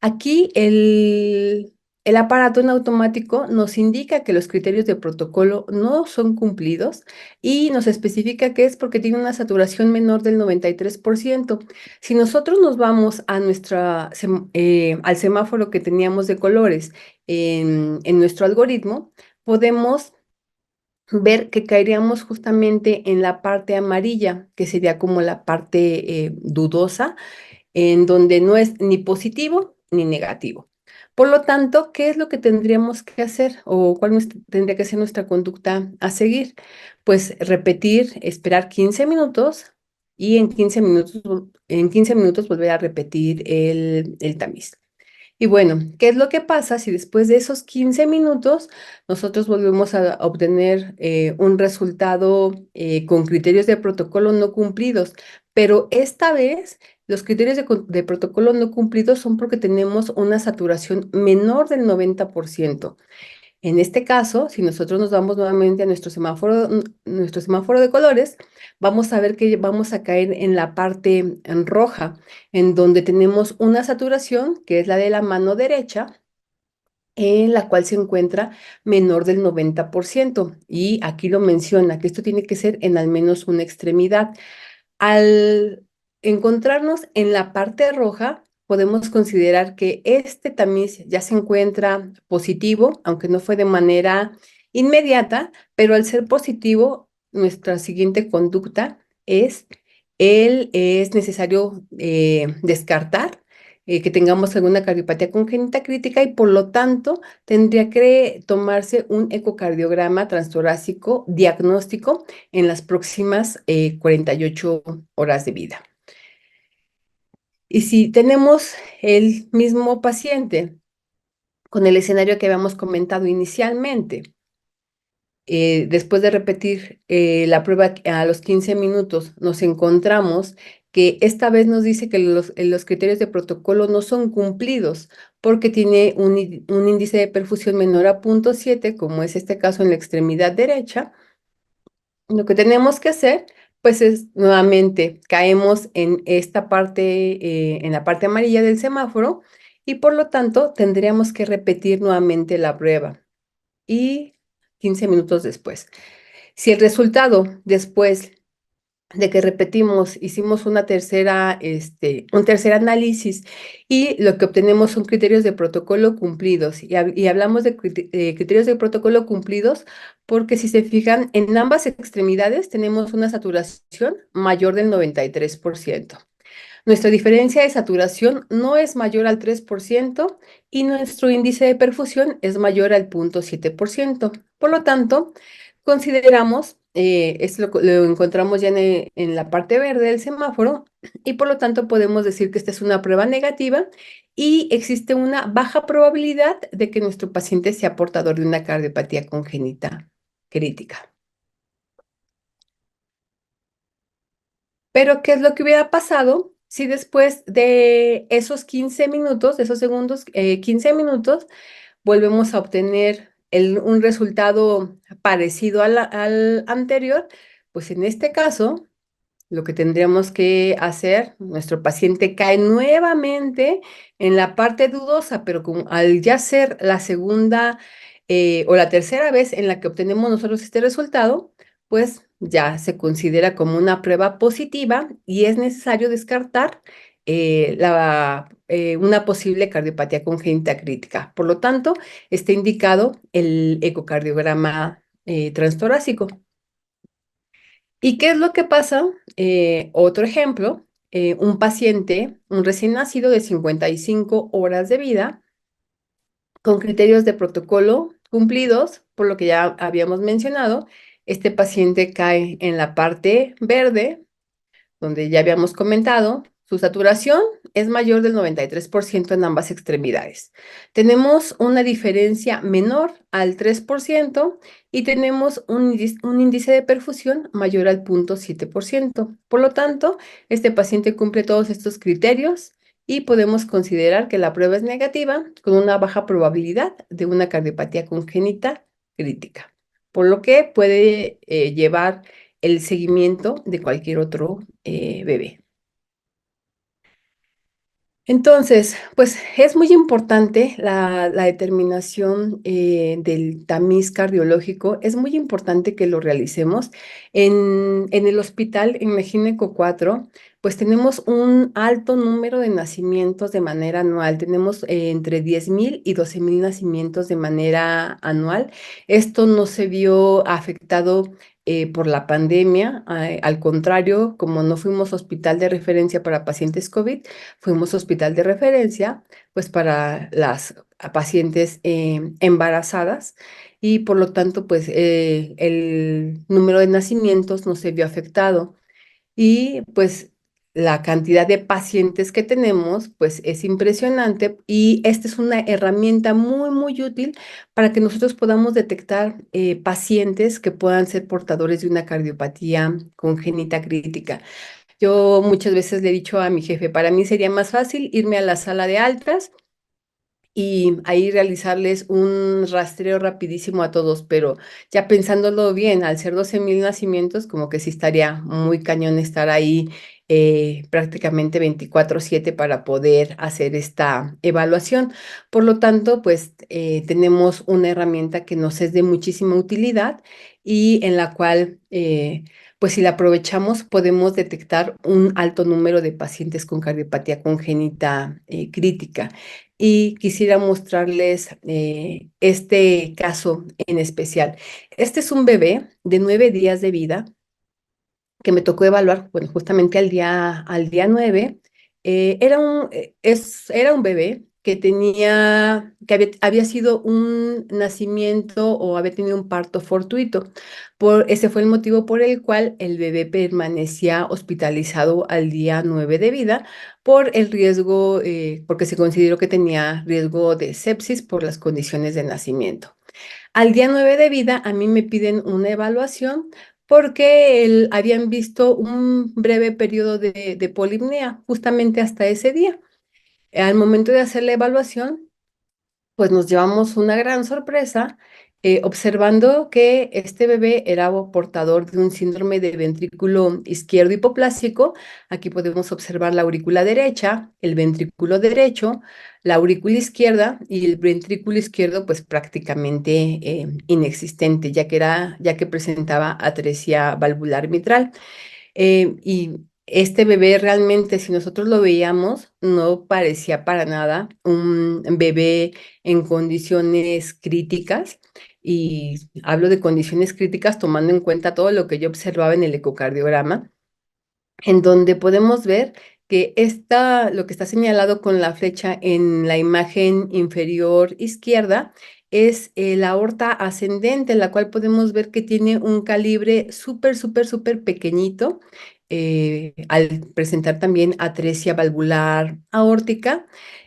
Aquí el aparato en automático nos indica que los criterios de protocolo no son cumplidos y nos especifica que es porque tiene una saturación menor del 93%. Si nosotros nos vamos a al semáforo que teníamos de colores en nuestro algoritmo, podemos ver que caeríamos justamente en la parte amarilla, que sería como la parte dudosa, en donde no es ni positivo ni negativo. Por lo tanto, ¿qué es lo que tendríamos que hacer o tendría que ser nuestra conducta a seguir? Pues repetir, esperar 15 minutos y en 15 minutos volver a repetir el tamiz. Y bueno, ¿qué es lo que pasa si después de esos 15 minutos nosotros volvemos a obtener un resultado con criterios de protocolo no cumplidos? Pero esta vez los criterios de protocolo no cumplidos son porque tenemos una saturación menor del 90%. En este caso, si nosotros nos vamos nuevamente a nuestro semáforo de colores, vamos a ver que vamos a caer en la parte en roja, en donde tenemos una saturación, que es la de la mano derecha, en la cual se encuentra menor del 90%. Y aquí lo menciona, que esto tiene que ser en al menos una extremidad. Al encontrarnos en la parte roja, podemos considerar que este tamiz ya se encuentra positivo, aunque no fue de manera inmediata, pero al ser positivo, nuestra siguiente conducta es necesario descartar que tengamos alguna cardiopatía congénita crítica y por lo tanto tendría que tomarse un ecocardiograma transtorácico diagnóstico en las próximas 48 horas de vida. Y si tenemos el mismo paciente con el escenario que habíamos comentado inicialmente, después de repetir la prueba a los 15 minutos, nos encontramos que esta vez nos dice que los criterios de protocolo no son cumplidos porque tiene un índice de perfusión menor a 0.7, como es este caso en la extremidad derecha. Lo que tenemos que hacer, pues es nuevamente caemos en esta parte, en la parte amarilla del semáforo y por lo tanto tendríamos que repetir nuevamente la prueba y 15 minutos después. Si el resultado después de que repetimos, hicimos un tercer análisis y lo que obtenemos son criterios de protocolo cumplidos. Y hablamos de criterios de protocolo cumplidos porque si se fijan, en ambas extremidades tenemos una saturación mayor del 93%. Nuestra diferencia de saturación no es mayor al 3% y nuestro índice de perfusión es mayor al 0.7%. Por lo tanto, consideramos, esto lo encontramos ya en la parte verde del semáforo y por lo tanto podemos decir que esta es una prueba negativa y existe una baja probabilidad de que nuestro paciente sea portador de una cardiopatía congénita crítica. Pero, ¿qué es lo que hubiera pasado si después de esos 15 minutos, de esos segundos, 15 minutos, volvemos a obtener un resultado parecido al anterior? Pues en este caso, lo que tendríamos que hacer, nuestro paciente cae nuevamente en la parte dudosa, pero como al ya ser la segunda o la tercera vez en la que obtenemos nosotros este resultado, pues ya se considera como una prueba positiva y es necesario descartar una posible cardiopatía congénita crítica. Por lo tanto, está indicado el ecocardiograma transtorácico. ¿Y qué es lo que pasa? Otro ejemplo, un paciente, un recién nacido de 55 horas de vida, con criterios de protocolo cumplidos, por lo que ya habíamos mencionado, este paciente cae en la parte verde donde ya habíamos comentado, su saturación es mayor del 93% en ambas extremidades. Tenemos una diferencia menor al 3% y tenemos un índice de perfusión mayor al 0,7%. Por lo tanto, este paciente cumple todos estos criterios y podemos considerar que la prueba es negativa con una baja probabilidad de una cardiopatía congénita crítica, por lo que puede llevar el seguimiento de cualquier otro bebé. Entonces, pues es muy importante la determinación del tamiz cardiológico. Es muy importante que lo realicemos. En el hospital, en México 4, pues tenemos un alto número de nacimientos de manera anual. Tenemos entre 10,000 y 12,000 nacimientos de manera anual. Esto no se vio afectado por la pandemia. Al contrario, como no fuimos hospital de referencia para pacientes COVID, fuimos hospital de referencia, pues para las pacientes embarazadas y por lo tanto, pues el número de nacimientos no se vio afectado y pues la cantidad de pacientes que tenemos, pues es impresionante y esta es una herramienta muy, muy útil para que nosotros podamos detectar pacientes que puedan ser portadores de una cardiopatía congénita crítica. Yo muchas veces le he dicho a mi jefe, para mí sería más fácil irme a la sala de altas y ahí realizarles un rastreo rapidísimo a todos, pero ya pensándolo bien, al ser 12,000 nacimientos, como que sí estaría muy cañón estar ahí prácticamente 24/7 para poder hacer esta evaluación. Por lo tanto, pues tenemos una herramienta que nos es de muchísima utilidad y en la cual, pues si la aprovechamos, podemos detectar un alto número de pacientes con cardiopatía congénita crítica y quisiera mostrarles este caso en especial. Este es un bebé de 9 días de vida que me tocó evaluar, bueno, justamente al día 9. Era un bebé que había sido un nacimiento o había tenido un parto fortuito. Ese fue el motivo por el cual el bebé permanecía hospitalizado al día 9 de vida por el riesgo, porque se consideró que tenía riesgo de sepsis por las condiciones de nacimiento. Al día 9 de vida, a mí me piden una evaluación porque habían visto un breve periodo de polipnea justamente hasta ese día. Al momento de hacer la evaluación, pues nos llevamos una gran sorpresa observando que este bebé era portador de un síndrome de ventrículo izquierdo hipoplásico. Aquí podemos observar la aurícula derecha, el ventrículo derecho, la aurícula izquierda y el ventrículo izquierdo pues prácticamente inexistente, ya que presentaba atresia valvular mitral. Y este bebé realmente, si nosotros lo veíamos, no parecía para nada un bebé en condiciones críticas. Y hablo de condiciones críticas tomando en cuenta todo lo que yo observaba en el ecocardiograma, en donde podemos ver que lo que está señalado con la flecha en la imagen inferior izquierda es la aorta ascendente, en la cual podemos ver que tiene un calibre súper, súper, súper pequeñito, al presentar también atresia valvular aórtica.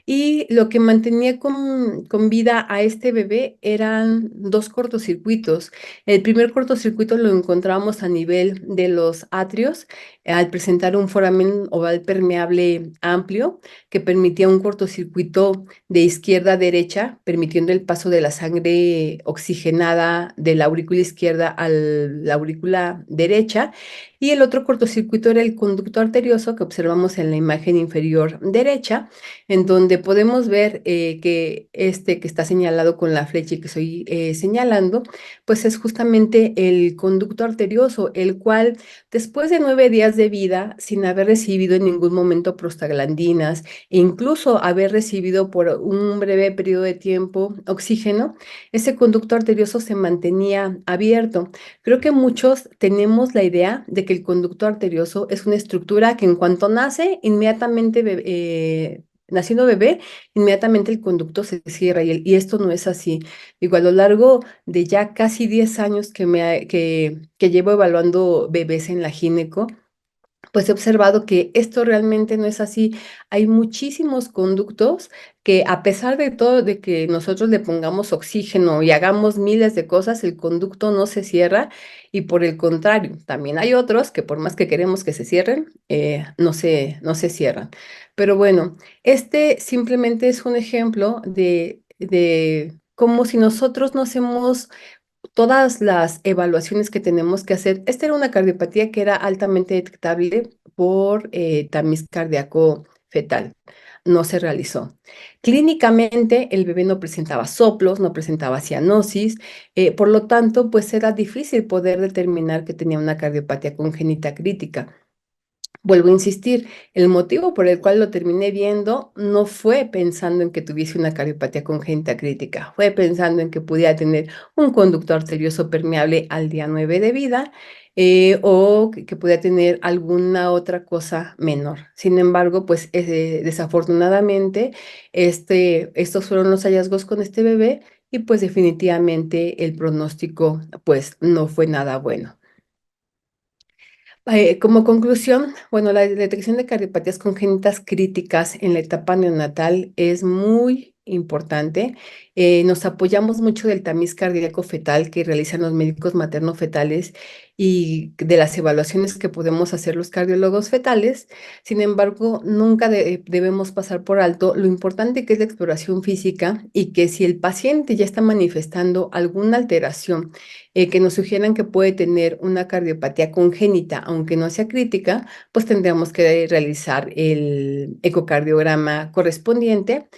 y lo que mantenía con vida a este bebé eran dos cortocircuitos. El primer cortocircuito lo encontramos a nivel de los atrios, al presentar un foramen oval permeable amplio que permitía un cortocircuito de izquierda a derecha, permitiendo el paso de la sangre oxigenada de la aurícula izquierda a la aurícula derecha. Y el otro cortocircuito era el conducto arterioso que observamos en la imagen inferior derecha, en donde podemos ver que este que está señalado con la flecha y que estoy señalando, pues es justamente el conducto arterioso, el cual después de 9 días de vida, sin haber recibido en ningún momento prostaglandinas e incluso haber recibido por un breve periodo de tiempo oxígeno, ese conducto arterioso se mantenía abierto. Creo que muchos tenemos la idea de que el conducto arterioso es una estructura que en cuanto nace, inmediatamente naciendo bebé, inmediatamente el conducto se cierra y esto no es así. Digo, a lo largo de ya casi 10 años que llevo evaluando bebés en la gineco, pues he observado que esto realmente no es así. Hay muchísimos conductos que a pesar de todo, de que nosotros le pongamos oxígeno y hagamos miles de cosas, el conducto no se cierra y por el contrario, también hay otros que por más que queremos que se cierren, no se cierran. Pero bueno, este simplemente es un ejemplo de cómo si nosotros no hacemos todas las evaluaciones que tenemos que hacer. Esta era una cardiopatía que era altamente detectable por tamiz cardíaco fetal. No se realizó. Clínicamente, el bebé no presentaba soplos, no presentaba cianosis, por lo tanto, pues era difícil poder determinar que tenía una cardiopatía congénita crítica. Vuelvo a insistir, el motivo por el cual lo terminé viendo no fue pensando en que tuviese una cardiopatía congénita crítica, fue pensando en que pudiera tener un conducto arterioso permeable al día 9 de vida o que pudiera tener alguna otra cosa menor. Sin embargo, pues desafortunadamente estos fueron los hallazgos con este bebé y pues definitivamente el pronóstico pues no fue nada bueno. Como conclusión, bueno, la detección de cardiopatías congénitas críticas en la etapa neonatal es muy importante. Nos apoyamos mucho del tamiz cardíaco fetal que realizan los médicos materno-fetales y de las evaluaciones que podemos hacer los cardiólogos fetales. Sin embargo, nunca debemos pasar por alto lo importante que es la exploración física y que si el paciente ya está manifestando alguna alteración que nos sugieran que puede tener una cardiopatía congénita, aunque no sea crítica, pues tendríamos que realizar el ecocardiograma correspondiente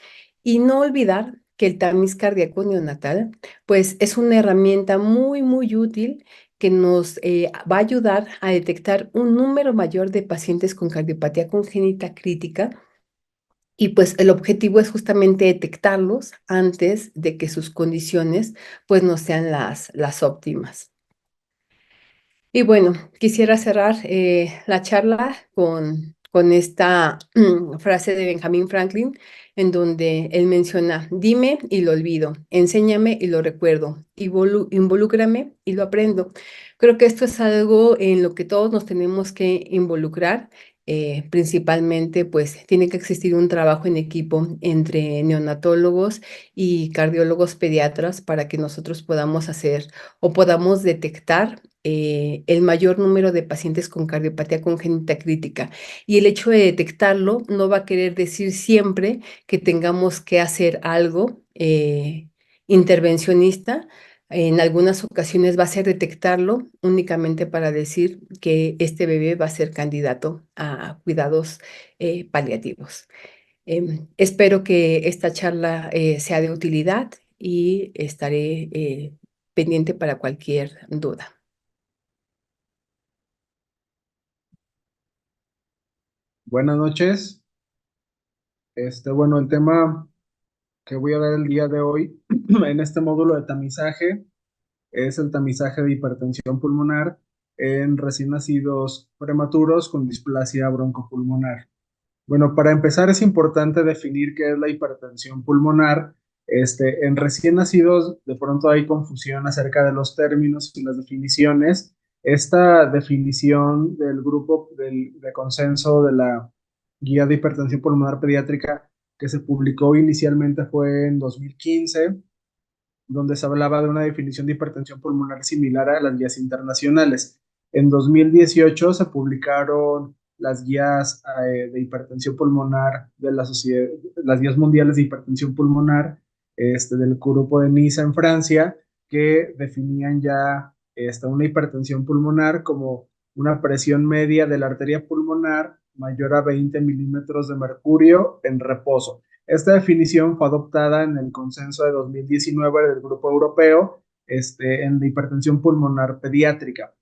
y no olvidar que el tamiz cardíaco neonatal, pues es una herramienta muy, muy útil que nos va a ayudar a detectar un número mayor de pacientes con cardiopatía congénita crítica y pues el objetivo es justamente detectarlos antes de que sus condiciones pues no sean las óptimas. Y bueno, quisiera cerrar la charla con esta frase de Benjamin Franklin, en donde él menciona, dime y lo olvido, enséñame y lo recuerdo, involúcrame y lo aprendo. Creo que esto es algo en lo que todos nos tenemos que involucrar. Principalmente, pues tiene que existir un trabajo en equipo entre neonatólogos y cardiólogos pediatras para que nosotros podamos hacer o podamos detectar el mayor número de pacientes con cardiopatía congénita crítica. Y el hecho de detectarlo no va a querer decir siempre que tengamos que hacer algo intervencionista. En algunas ocasiones va a ser detectarlo únicamente para decir que este bebé va a ser candidato a cuidados paliativos. Espero que esta charla sea de utilidad y estaré pendiente para cualquier duda. Buenas noches. Bueno, el tema que voy a dar el día de hoy en este módulo de tamizaje es el tamizaje de hipertensión pulmonar en recién nacidos prematuros con displasia broncopulmonar. Bueno, para empezar es importante definir qué es la hipertensión pulmonar. En recién nacidos de pronto hay confusión acerca de los términos y las definiciones. Esta definición del grupo de consenso de la Guía de Hipertensión Pulmonar Pediátrica que se publicó inicialmente fue en 2015, donde se hablaba de una definición de hipertensión pulmonar similar a las guías internacionales. En 2018 se publicaron las guías de hipertensión pulmonar de la sociedad, las guías mundiales de hipertensión pulmonar del grupo de Niza en Francia, que definían ya una hipertensión pulmonar como una presión media de la arteria pulmonar mayor a 20 milímetros de mercurio en reposo. Esta definición fue adoptada en el consenso de 2019 del Grupo Europeo en la hipertensión pulmonar pediátrica.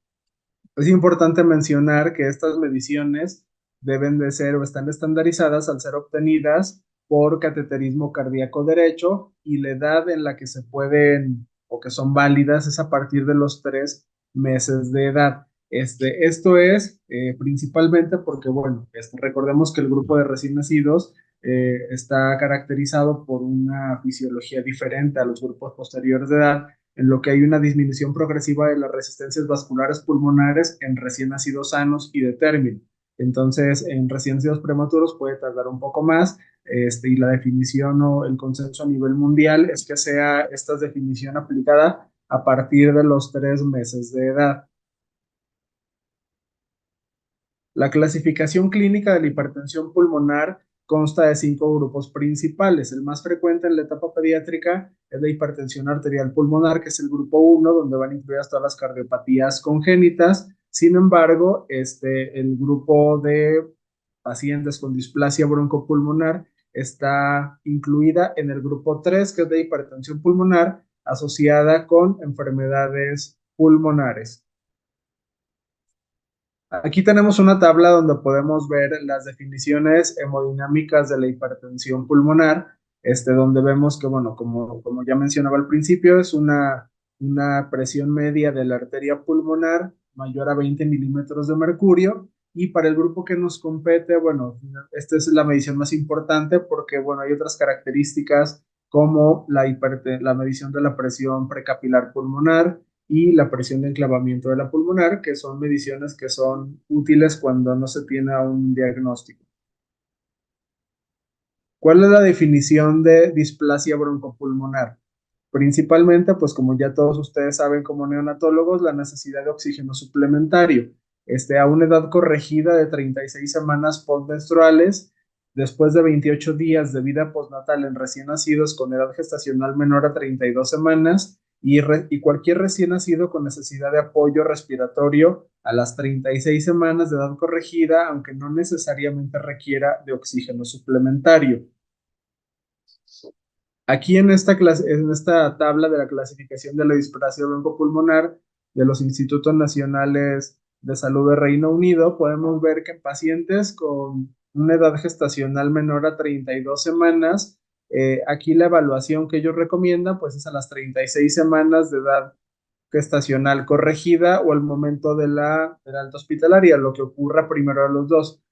Es importante mencionar que estas mediciones deben de ser o están estandarizadas al ser obtenidas por cateterismo cardíaco derecho, y la edad en la que se pueden o que son válidas es a partir de los 3 meses de edad. Esto es principalmente porque, bueno, recordemos que el grupo de recién nacidos está caracterizado por una fisiología diferente a los grupos posteriores de edad, en lo que hay una disminución progresiva de las resistencias vasculares pulmonares en recién nacidos sanos y de término. Entonces, en recién nacidos prematuros puede tardar un poco más, y la definición o el consenso a nivel mundial es que sea esta definición aplicada a partir de los 3 meses de edad. La clasificación clínica de la hipertensión pulmonar consta de 5 grupos principales. El más frecuente en la etapa pediátrica es la hipertensión arterial pulmonar, que es el grupo 1, donde van incluidas todas las cardiopatías congénitas. Sin embargo, el grupo de pacientes con displasia broncopulmonar está incluida en el grupo 3, que es de hipertensión pulmonar asociada con enfermedades pulmonares. Aquí tenemos una tabla donde podemos ver las definiciones hemodinámicas de la hipertensión pulmonar, donde vemos que, bueno, como ya mencionaba al principio, es una presión media de la arteria pulmonar mayor a 20 milímetros de mercurio, y para el grupo que nos compete, bueno, esta es la medición más importante porque, bueno, hay otras características como la medición de la presión precapilar pulmonar y la presión de enclavamiento de la pulmonar, que son mediciones que son útiles cuando no se tiene un diagnóstico. ¿Cuál es la definición de displasia broncopulmonar? Principalmente, pues como ya todos ustedes saben como neonatólogos, la necesidad de oxígeno suplementario. A una edad corregida de 36 semanas postmenstruales, después de 28 días de vida postnatal en recién nacidos con edad gestacional menor a 32 semanas y cualquier recién nacido con necesidad de apoyo respiratorio a las 36 semanas de edad corregida, aunque no necesariamente requiera de oxígeno suplementario. Aquí en esta tabla de la clasificación de la displasia broncopulmonar de los Institutos Nacionales de Salud de Reino Unido, podemos ver que en pacientes con una edad gestacional menor a 32 semanas, aquí la evaluación que ellos recomiendan pues es a las 36 semanas de edad gestacional corregida o al momento de la alta hospitalaria, lo que ocurra primero a los dos.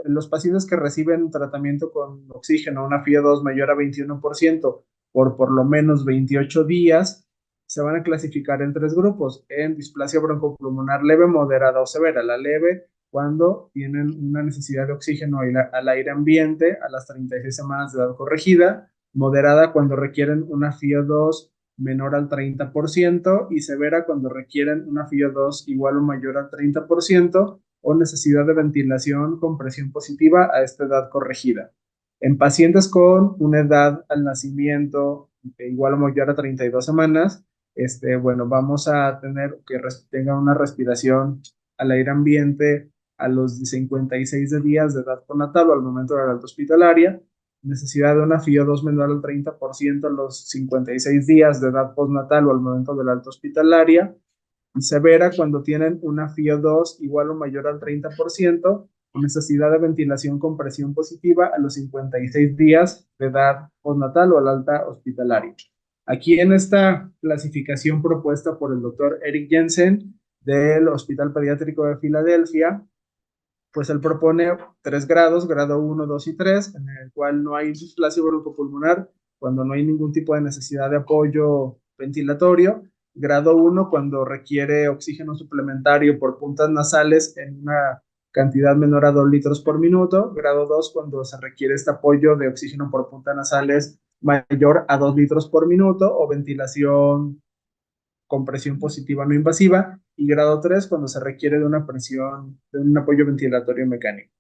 Los pacientes que reciben tratamiento con oxígeno, una FIO2 mayor a 21% por lo menos 28 días, se van a clasificar en 3 grupos, en displasia broncopulmonar leve, moderada o severa. La leve, cuando tienen una necesidad de oxígeno al aire ambiente a las 36 semanas de edad corregida; moderada, cuando requieren una FIO2 menor al 30%, y severa, cuando requieren una FIO2 igual o mayor al 30%, o necesidad de ventilación con presión positiva a esta edad corregida. En pacientes con una edad al nacimiento igual o mayor a 32 semanas, bueno, vamos a tener que tengan una respiración al aire ambiente a los 56 días de edad postnatal o al momento de la alta hospitalaria; necesidad de una FIO2 menor al 30% a los 56 días de edad postnatal o al momento de la alta hospitalaria; severa, cuando tienen una FIO2 igual o mayor al 30%, con necesidad de ventilación con presión positiva a los 56 días de edad postnatal o a la alta hospitalaria. Aquí en esta clasificación propuesta por el doctor Eric Jensen del Hospital Pediátrico de Filadelfia, pues él propone 3 grados, grado 1, 2 y 3, en el cual no hay displasia broncopulmonar cuando no hay ningún tipo de necesidad de apoyo ventilatorio; grado 1, cuando requiere oxígeno suplementario por puntas nasales en una cantidad menor a 2 litros por minuto. Grado 2, cuando se requiere este apoyo de oxígeno por puntas nasales mayor a 2 litros por minuto, o ventilación con presión positiva no invasiva. Y grado 3, cuando se requiere de un apoyo ventilatorio mecánico.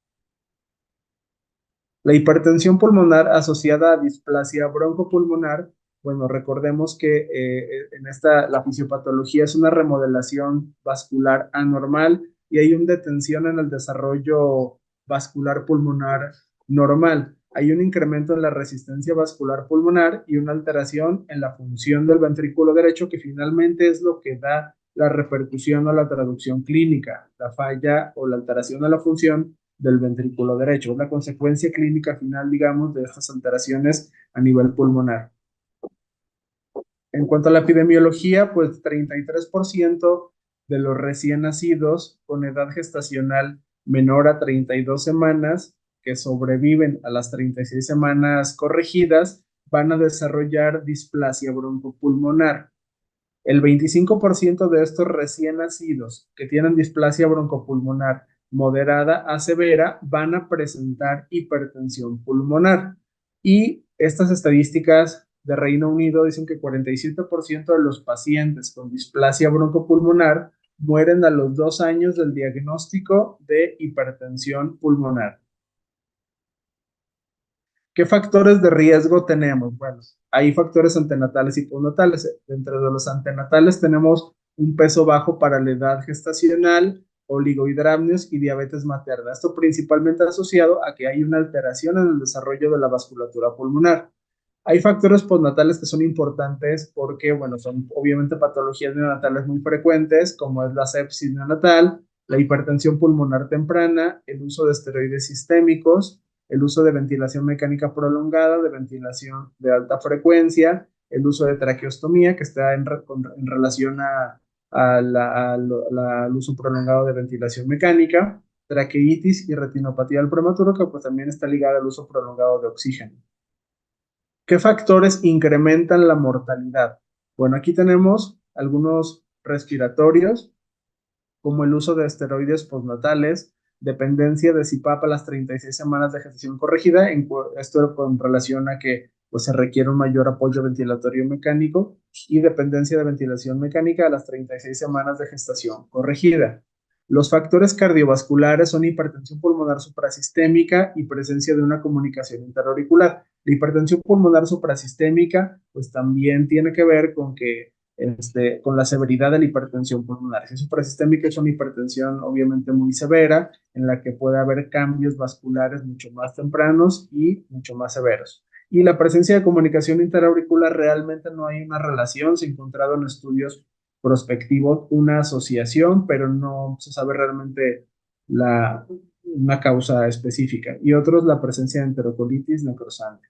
La hipertensión pulmonar asociada a displasia broncopulmonar, bueno, recordemos que la fisiopatología es una remodelación vascular anormal y hay una detención en el desarrollo vascular pulmonar normal. Hay un incremento en la resistencia vascular pulmonar y una alteración en la función del ventrículo derecho, que finalmente es lo que da la repercusión o la traducción clínica, la falla o la alteración de la función del ventrículo derecho. Es la consecuencia clínica final, digamos, de estas alteraciones a nivel pulmonar. En cuanto a la epidemiología, pues 33% de los recién nacidos con edad gestacional menor a 32 semanas que sobreviven a las 36 semanas corregidas van a desarrollar displasia broncopulmonar. El 25% de estos recién nacidos que tienen displasia broncopulmonar moderada a severa van a presentar hipertensión pulmonar. Y estas estadísticas de Reino Unido dicen que 47% de los pacientes con displasia broncopulmonar mueren a los 2 años del diagnóstico de hipertensión pulmonar. ¿Qué factores de riesgo tenemos? Bueno, hay factores antenatales y postnatales. Dentro de los antenatales tenemos un peso bajo para la edad gestacional, oligohidramnios y diabetes materna. Esto principalmente asociado a que hay una alteración en el desarrollo de la vasculatura pulmonar. Hay factores postnatales que son importantes porque, bueno, son obviamente patologías neonatales muy frecuentes, como es la sepsis neonatal, la hipertensión pulmonar temprana, el uso de esteroides sistémicos, el uso de ventilación mecánica prolongada, de ventilación de alta frecuencia, el uso de traqueostomía, que está en relación al uso prolongado de ventilación mecánica, traqueitis y retinopatía del prematuro, que pues también está ligada al uso prolongado de oxígeno. ¿Qué factores incrementan la mortalidad? Bueno, aquí tenemos algunos respiratorios, como el uso de esteroides postnatales, dependencia de CPAP a las 36 semanas de gestación corregida, esto con relación a que pues, se requiere un mayor apoyo ventilatorio mecánico, y dependencia de ventilación mecánica a las 36 semanas de gestación corregida. Los factores cardiovasculares son hipertensión pulmonar suprasistémica y presencia de una comunicación interauricular. La hipertensión pulmonar suprasistémica pues también tiene que ver con que con la severidad de la hipertensión pulmonar. Si es suprasistémica, es una hipertensión obviamente muy severa, en la que puede haber cambios vasculares mucho más tempranos y mucho más severos. Y la presencia de comunicación interauricular, realmente no hay una relación, se ha encontrado en estudios prospectivos una asociación, pero no se sabe realmente una causa específica. Y otros, la presencia de enterocolitis necrosante.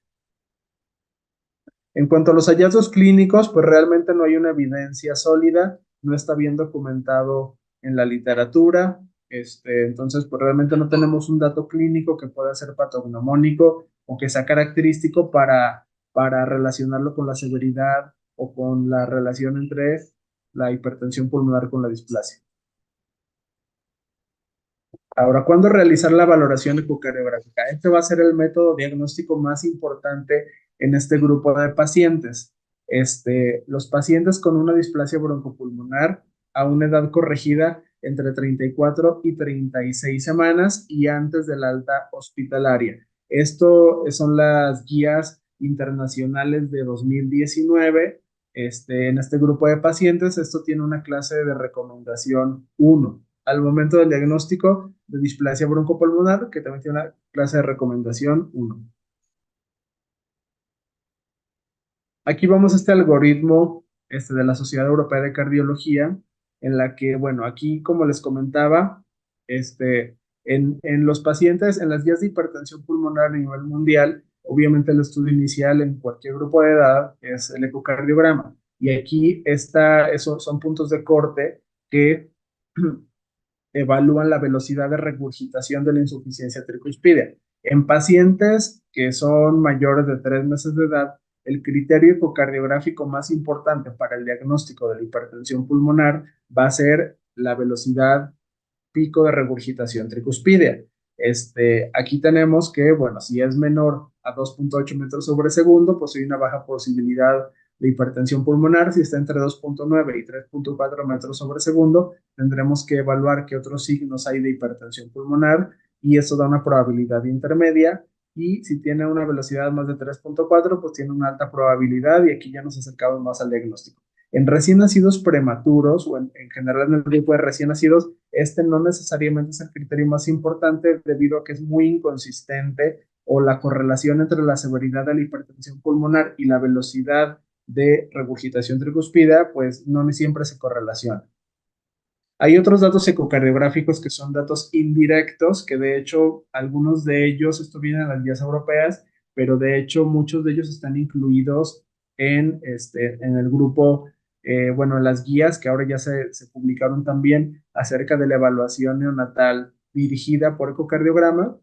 En cuanto a los hallazgos clínicos, pues realmente no hay una evidencia sólida, no está bien documentado en la literatura, entonces pues realmente no tenemos un dato clínico que pueda ser patognomónico o que sea característico para relacionarlo con la severidad o con la relación entre la hipertensión pulmonar con la displasia. Ahora, ¿cuándo realizar la valoración ecocardiográfica? Este va a ser el método diagnóstico más importante en este grupo de pacientes. Los pacientes con una displasia broncopulmonar a una edad corregida entre 34 y 36 semanas y antes de la alta hospitalaria. Esto son las guías internacionales de 2019. En este grupo de pacientes, esto tiene una clase de recomendación 1. Al momento del diagnóstico de displasia broncopulmonar, que también tiene una clase de recomendación 1. Aquí vamos a este algoritmo de la Sociedad Europea de Cardiología, en la que, bueno, aquí como les comentaba, en los pacientes, en las guías de hipertensión pulmonar a nivel mundial, obviamente el estudio inicial en cualquier grupo de edad es el ecocardiograma. Y aquí esos son puntos de corte que evalúan la velocidad de regurgitación de la insuficiencia tricuspidea. En pacientes que son mayores de 3 meses de edad, el criterio ecocardiográfico más importante para el diagnóstico de la hipertensión pulmonar va a ser la velocidad pico de regurgitación tricuspidea. Aquí tenemos que, bueno, si es menor a 2.8 metros sobre segundo, pues hay una baja posibilidad de hipertensión pulmonar. Si está entre 2.9 y 3.4 metros sobre segundo, tendremos que evaluar qué otros signos hay de hipertensión pulmonar y eso da una probabilidad intermedia. Y si tiene una velocidad más de 3.4, pues tiene una alta probabilidad y aquí ya nos acercamos más al diagnóstico. En recién nacidos prematuros o en general en el grupo de recién nacidos, no necesariamente es el criterio más importante debido a que es muy inconsistente o la correlación entre la severidad de la hipertensión pulmonar y la velocidad de regurgitación tricuspidea, pues no siempre se correlaciona. Hay otros datos ecocardiográficos que son datos indirectos, que de hecho algunos de ellos, esto viene en las guías europeas, pero de hecho muchos de ellos están incluidos en el grupo, bueno, en las guías que ahora ya se publicaron también acerca de la evaluación neonatal dirigida por ecocardiograma,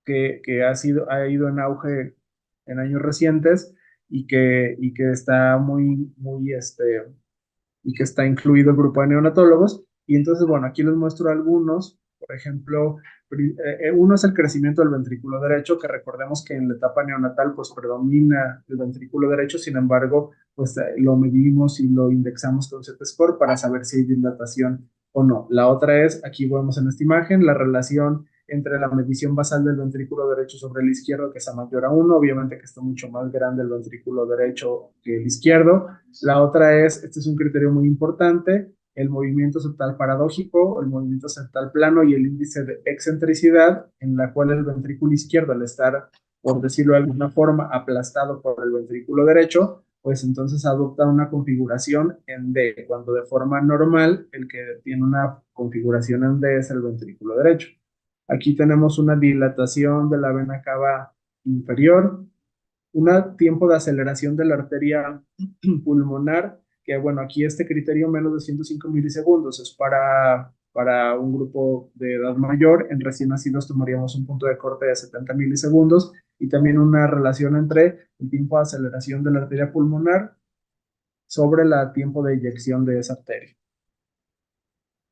que ha ido en auge en años recientes y que está y que está incluido el grupo de neonatólogos. Y entonces, bueno, aquí les muestro algunos. Por ejemplo, uno es el crecimiento del ventrículo derecho, que recordemos que en la etapa neonatal pues predomina el ventrículo derecho, sin embargo, pues lo medimos y lo indexamos con Z-score para saber si hay dilatación o no. La otra es, aquí vemos en esta imagen, la relación entre la medición basal del ventrículo derecho sobre el izquierdo, que es mayor a 1, obviamente que está mucho más grande el ventrículo derecho que el izquierdo. La otra es, este es un criterio muy importante, el movimiento septal paradójico, el movimiento septal plano y el índice de excentricidad, en la cual el ventrículo izquierdo, al estar, por decirlo de alguna forma, aplastado por el ventrículo derecho, pues entonces adopta una configuración en D, cuando de forma normal el que tiene una configuración en D es el ventrículo derecho. Aquí tenemos una dilatación de la vena cava inferior, un tiempo de aceleración de la arteria pulmonar, que bueno, aquí este criterio menos de 105 milisegundos es para un grupo de edad mayor. En recién nacidos tomaríamos un punto de corte de 70 milisegundos y también una relación entre el tiempo de aceleración de la arteria pulmonar sobre el tiempo de eyección de esa arteria.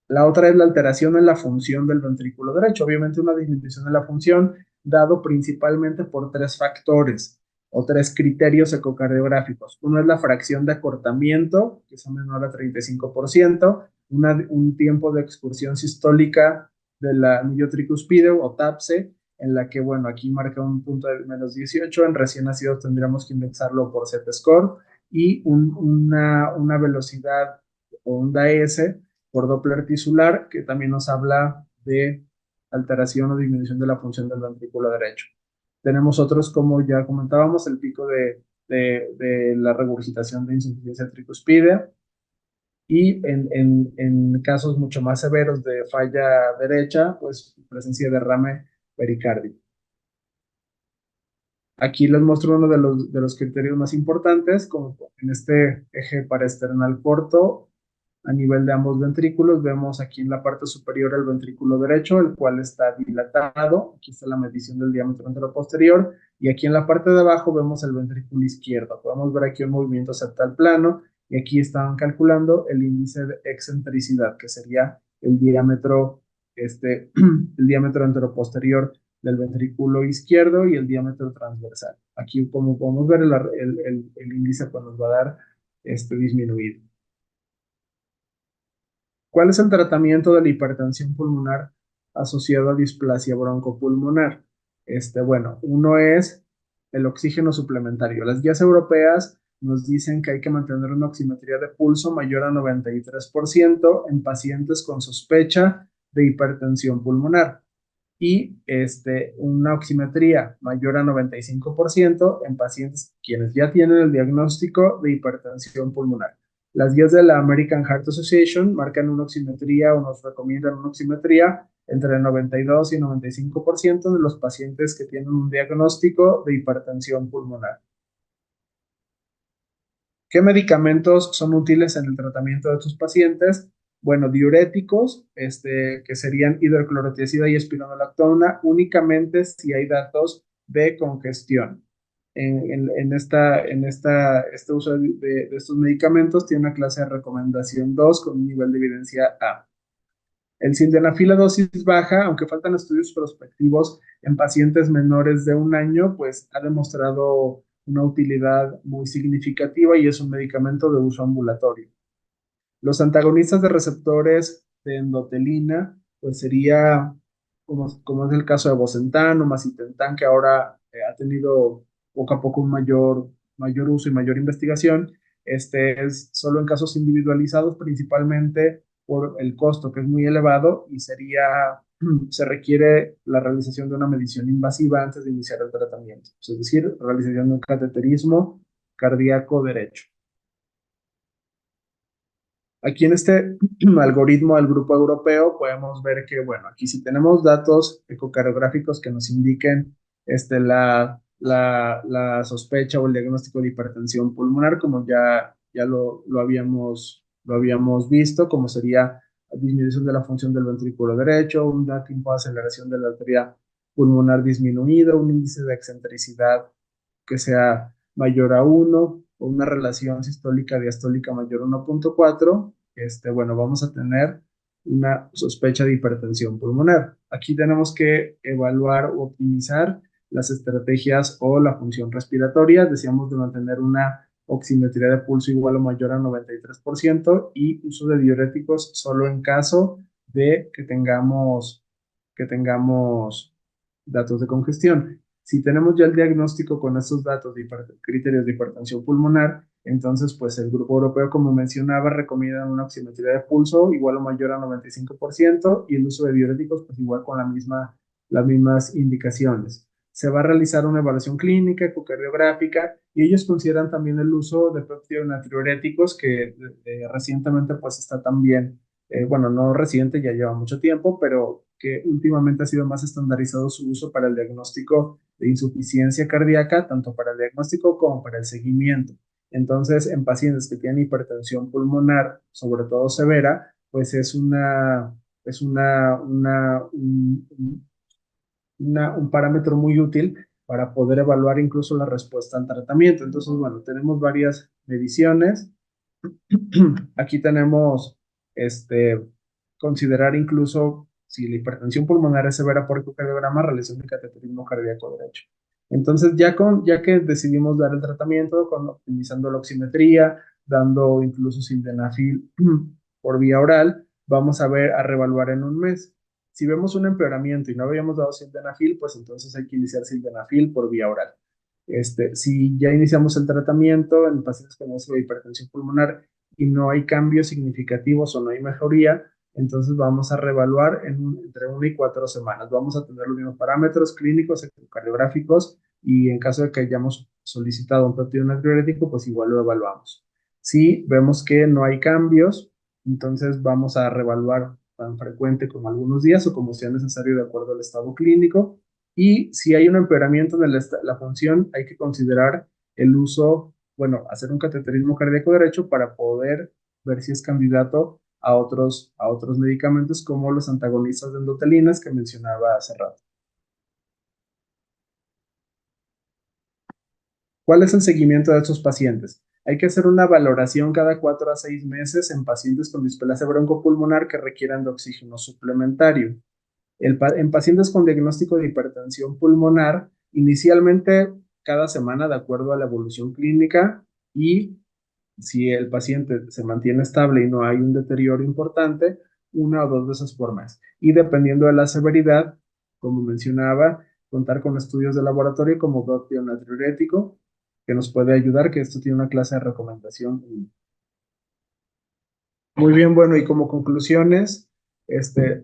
La otra es la alteración en la función del ventrículo derecho. Obviamente una disminución de la función dado principalmente por tres factores o tres criterios ecocardiográficos. Uno es la fracción de acortamiento, que es menor a 35%, un tiempo de excursión sistólica de la anillo tricuspideo o TAPSE, en la que, bueno, aquí marca un punto de menos 18, en recién nacidos tendríamos que indexarlo por Z-score, y una velocidad o un DAS por Doppler tisular, que también nos habla de alteración o disminución de la función del ventrículo derecho. Tenemos otros, como ya comentábamos, el pico de la regurgitación de insuficiencia tricuspidea, y en casos mucho más severos de falla derecha, pues presencia de derrame pericárdico. Aquí les muestro uno de los criterios más importantes, como en este eje paraesternal corto, a nivel de ambos ventrículos. Vemos aquí en la parte superior el ventrículo derecho, el cual está dilatado. Aquí está la medición del diámetro anteroposterior. Y aquí en la parte de abajo vemos el ventrículo izquierdo. Podemos ver aquí un movimiento septal plano. Y aquí estaban calculando el índice de excentricidad, que sería el diámetro, el diámetro anteroposterior del ventrículo izquierdo y el diámetro transversal. Aquí, como podemos ver, el índice pues, nos va a dar disminuido. ¿Cuál es el tratamiento de la hipertensión pulmonar asociado a displasia broncopulmonar? Bueno, uno es el oxígeno suplementario. Las guías europeas nos dicen que hay que mantener una oximetría de pulso mayor a 93% en pacientes con sospecha de hipertensión pulmonar y una oximetría mayor a 95% en pacientes quienes ya tienen el diagnóstico de hipertensión pulmonar. Las guías de la American Heart Association marcan una oximetría o nos recomiendan una oximetría entre el 92 y 95% de los pacientes que tienen un diagnóstico de hipertensión pulmonar. ¿Qué medicamentos son útiles en el tratamiento de estos pacientes? Bueno, diuréticos, que serían hidroclorotiazida y espironolactona, únicamente si hay datos de congestión. Este uso de estos medicamentos tiene una clase de recomendación 2 con un nivel de evidencia A. El sildenafil a dosis baja, aunque faltan estudios prospectivos en pacientes menores de 1 año, pues ha demostrado una utilidad muy significativa y es un medicamento de uso ambulatorio. Los antagonistas de receptores de endotelina, pues sería, como es el caso de Bosentan o Macitentan, que ahora ha tenido poco a poco un mayor uso y mayor investigación. Este es solo en casos individualizados, principalmente por el costo, que es muy elevado, y se requiere la realización de una medición invasiva antes de iniciar el tratamiento, es decir, realización de un cateterismo cardíaco derecho. Aquí en este algoritmo del grupo europeo podemos ver que, bueno, aquí sí tenemos datos ecocardiográficos que nos indiquen la sospecha o el diagnóstico de hipertensión pulmonar, como ya lo habíamos visto, como sería disminución de la función del ventrículo derecho, un tiempo de aceleración de la arteria pulmonar disminuido, un índice de excentricidad que sea mayor a 1 o una relación sistólica diastólica mayor a 1.4, bueno, vamos a tener una sospecha de hipertensión pulmonar. Aquí tenemos que evaluar o optimizar las estrategias o la función respiratoria. Decíamos de mantener una oximetría de pulso igual o mayor a 93% y uso de diuréticos solo en caso de que tengamos datos de congestión. Si tenemos ya el diagnóstico con estos datos de criterios de hipertensión pulmonar, entonces pues el grupo europeo, como mencionaba, recomienda una oximetría de pulso igual o mayor a 95% y el uso de diuréticos pues igual con las mismas indicaciones. Se va a realizar una evaluación clínica, ecocardiográfica, y ellos consideran también el uso de péptido-natriuréticos que recientemente pues está también, bueno, no reciente, ya lleva mucho tiempo, pero que últimamente ha sido más estandarizado su uso para el diagnóstico de insuficiencia cardíaca, tanto para el diagnóstico como para el seguimiento. Entonces, en pacientes que tienen hipertensión pulmonar, sobre todo severa, pues es un parámetro muy útil para poder evaluar incluso la respuesta al tratamiento. Entonces, bueno, tenemos varias mediciones. Aquí tenemos considerar incluso si la hipertensión pulmonar es severa por ecocardiograma, realización de cateterismo cardíaco derecho. Entonces, ya que decidimos dar el tratamiento, optimizando la oximetría, dando incluso sildenafil por vía oral, vamos a reevaluar en un mes. Si vemos un empeoramiento y no habíamos dado sildenafil, pues entonces hay que iniciar sildenafil por vía oral. Si ya iniciamos el tratamiento en pacientes con hipertensión pulmonar y no hay cambios significativos o no hay mejoría, entonces vamos a reevaluar entre 1 y 4 semanas. Vamos a tener los mismos parámetros clínicos, ecocardiográficos, y en caso de que hayamos solicitado un péptido natriurético, pues igual lo evaluamos. Si vemos que no hay cambios, entonces vamos a reevaluar tan frecuente como algunos días o como sea necesario de acuerdo al estado clínico. Y si hay un empeoramiento de la función, hay que considerar el uso, bueno, hacer un cateterismo cardíaco derecho para poder ver si es candidato a otros medicamentos como los antagonistas de endotelinas que mencionaba hace rato. ¿Cuál es el seguimiento de estos pacientes? Hay que hacer una valoración cada 4 a 6 meses en pacientes con displasia broncopulmonar que requieran de oxígeno suplementario. En pacientes con diagnóstico de hipertensión pulmonar, inicialmente cada semana de acuerdo a la evolución clínica, y si el paciente se mantiene estable y no hay un deterioro importante, 1 o 2 veces por mes. Y dependiendo de la severidad, como mencionaba, contar con estudios de laboratorio como péptido natriurético, que nos puede ayudar, que esto tiene una clase de recomendación. Muy bien, bueno, y como conclusiones,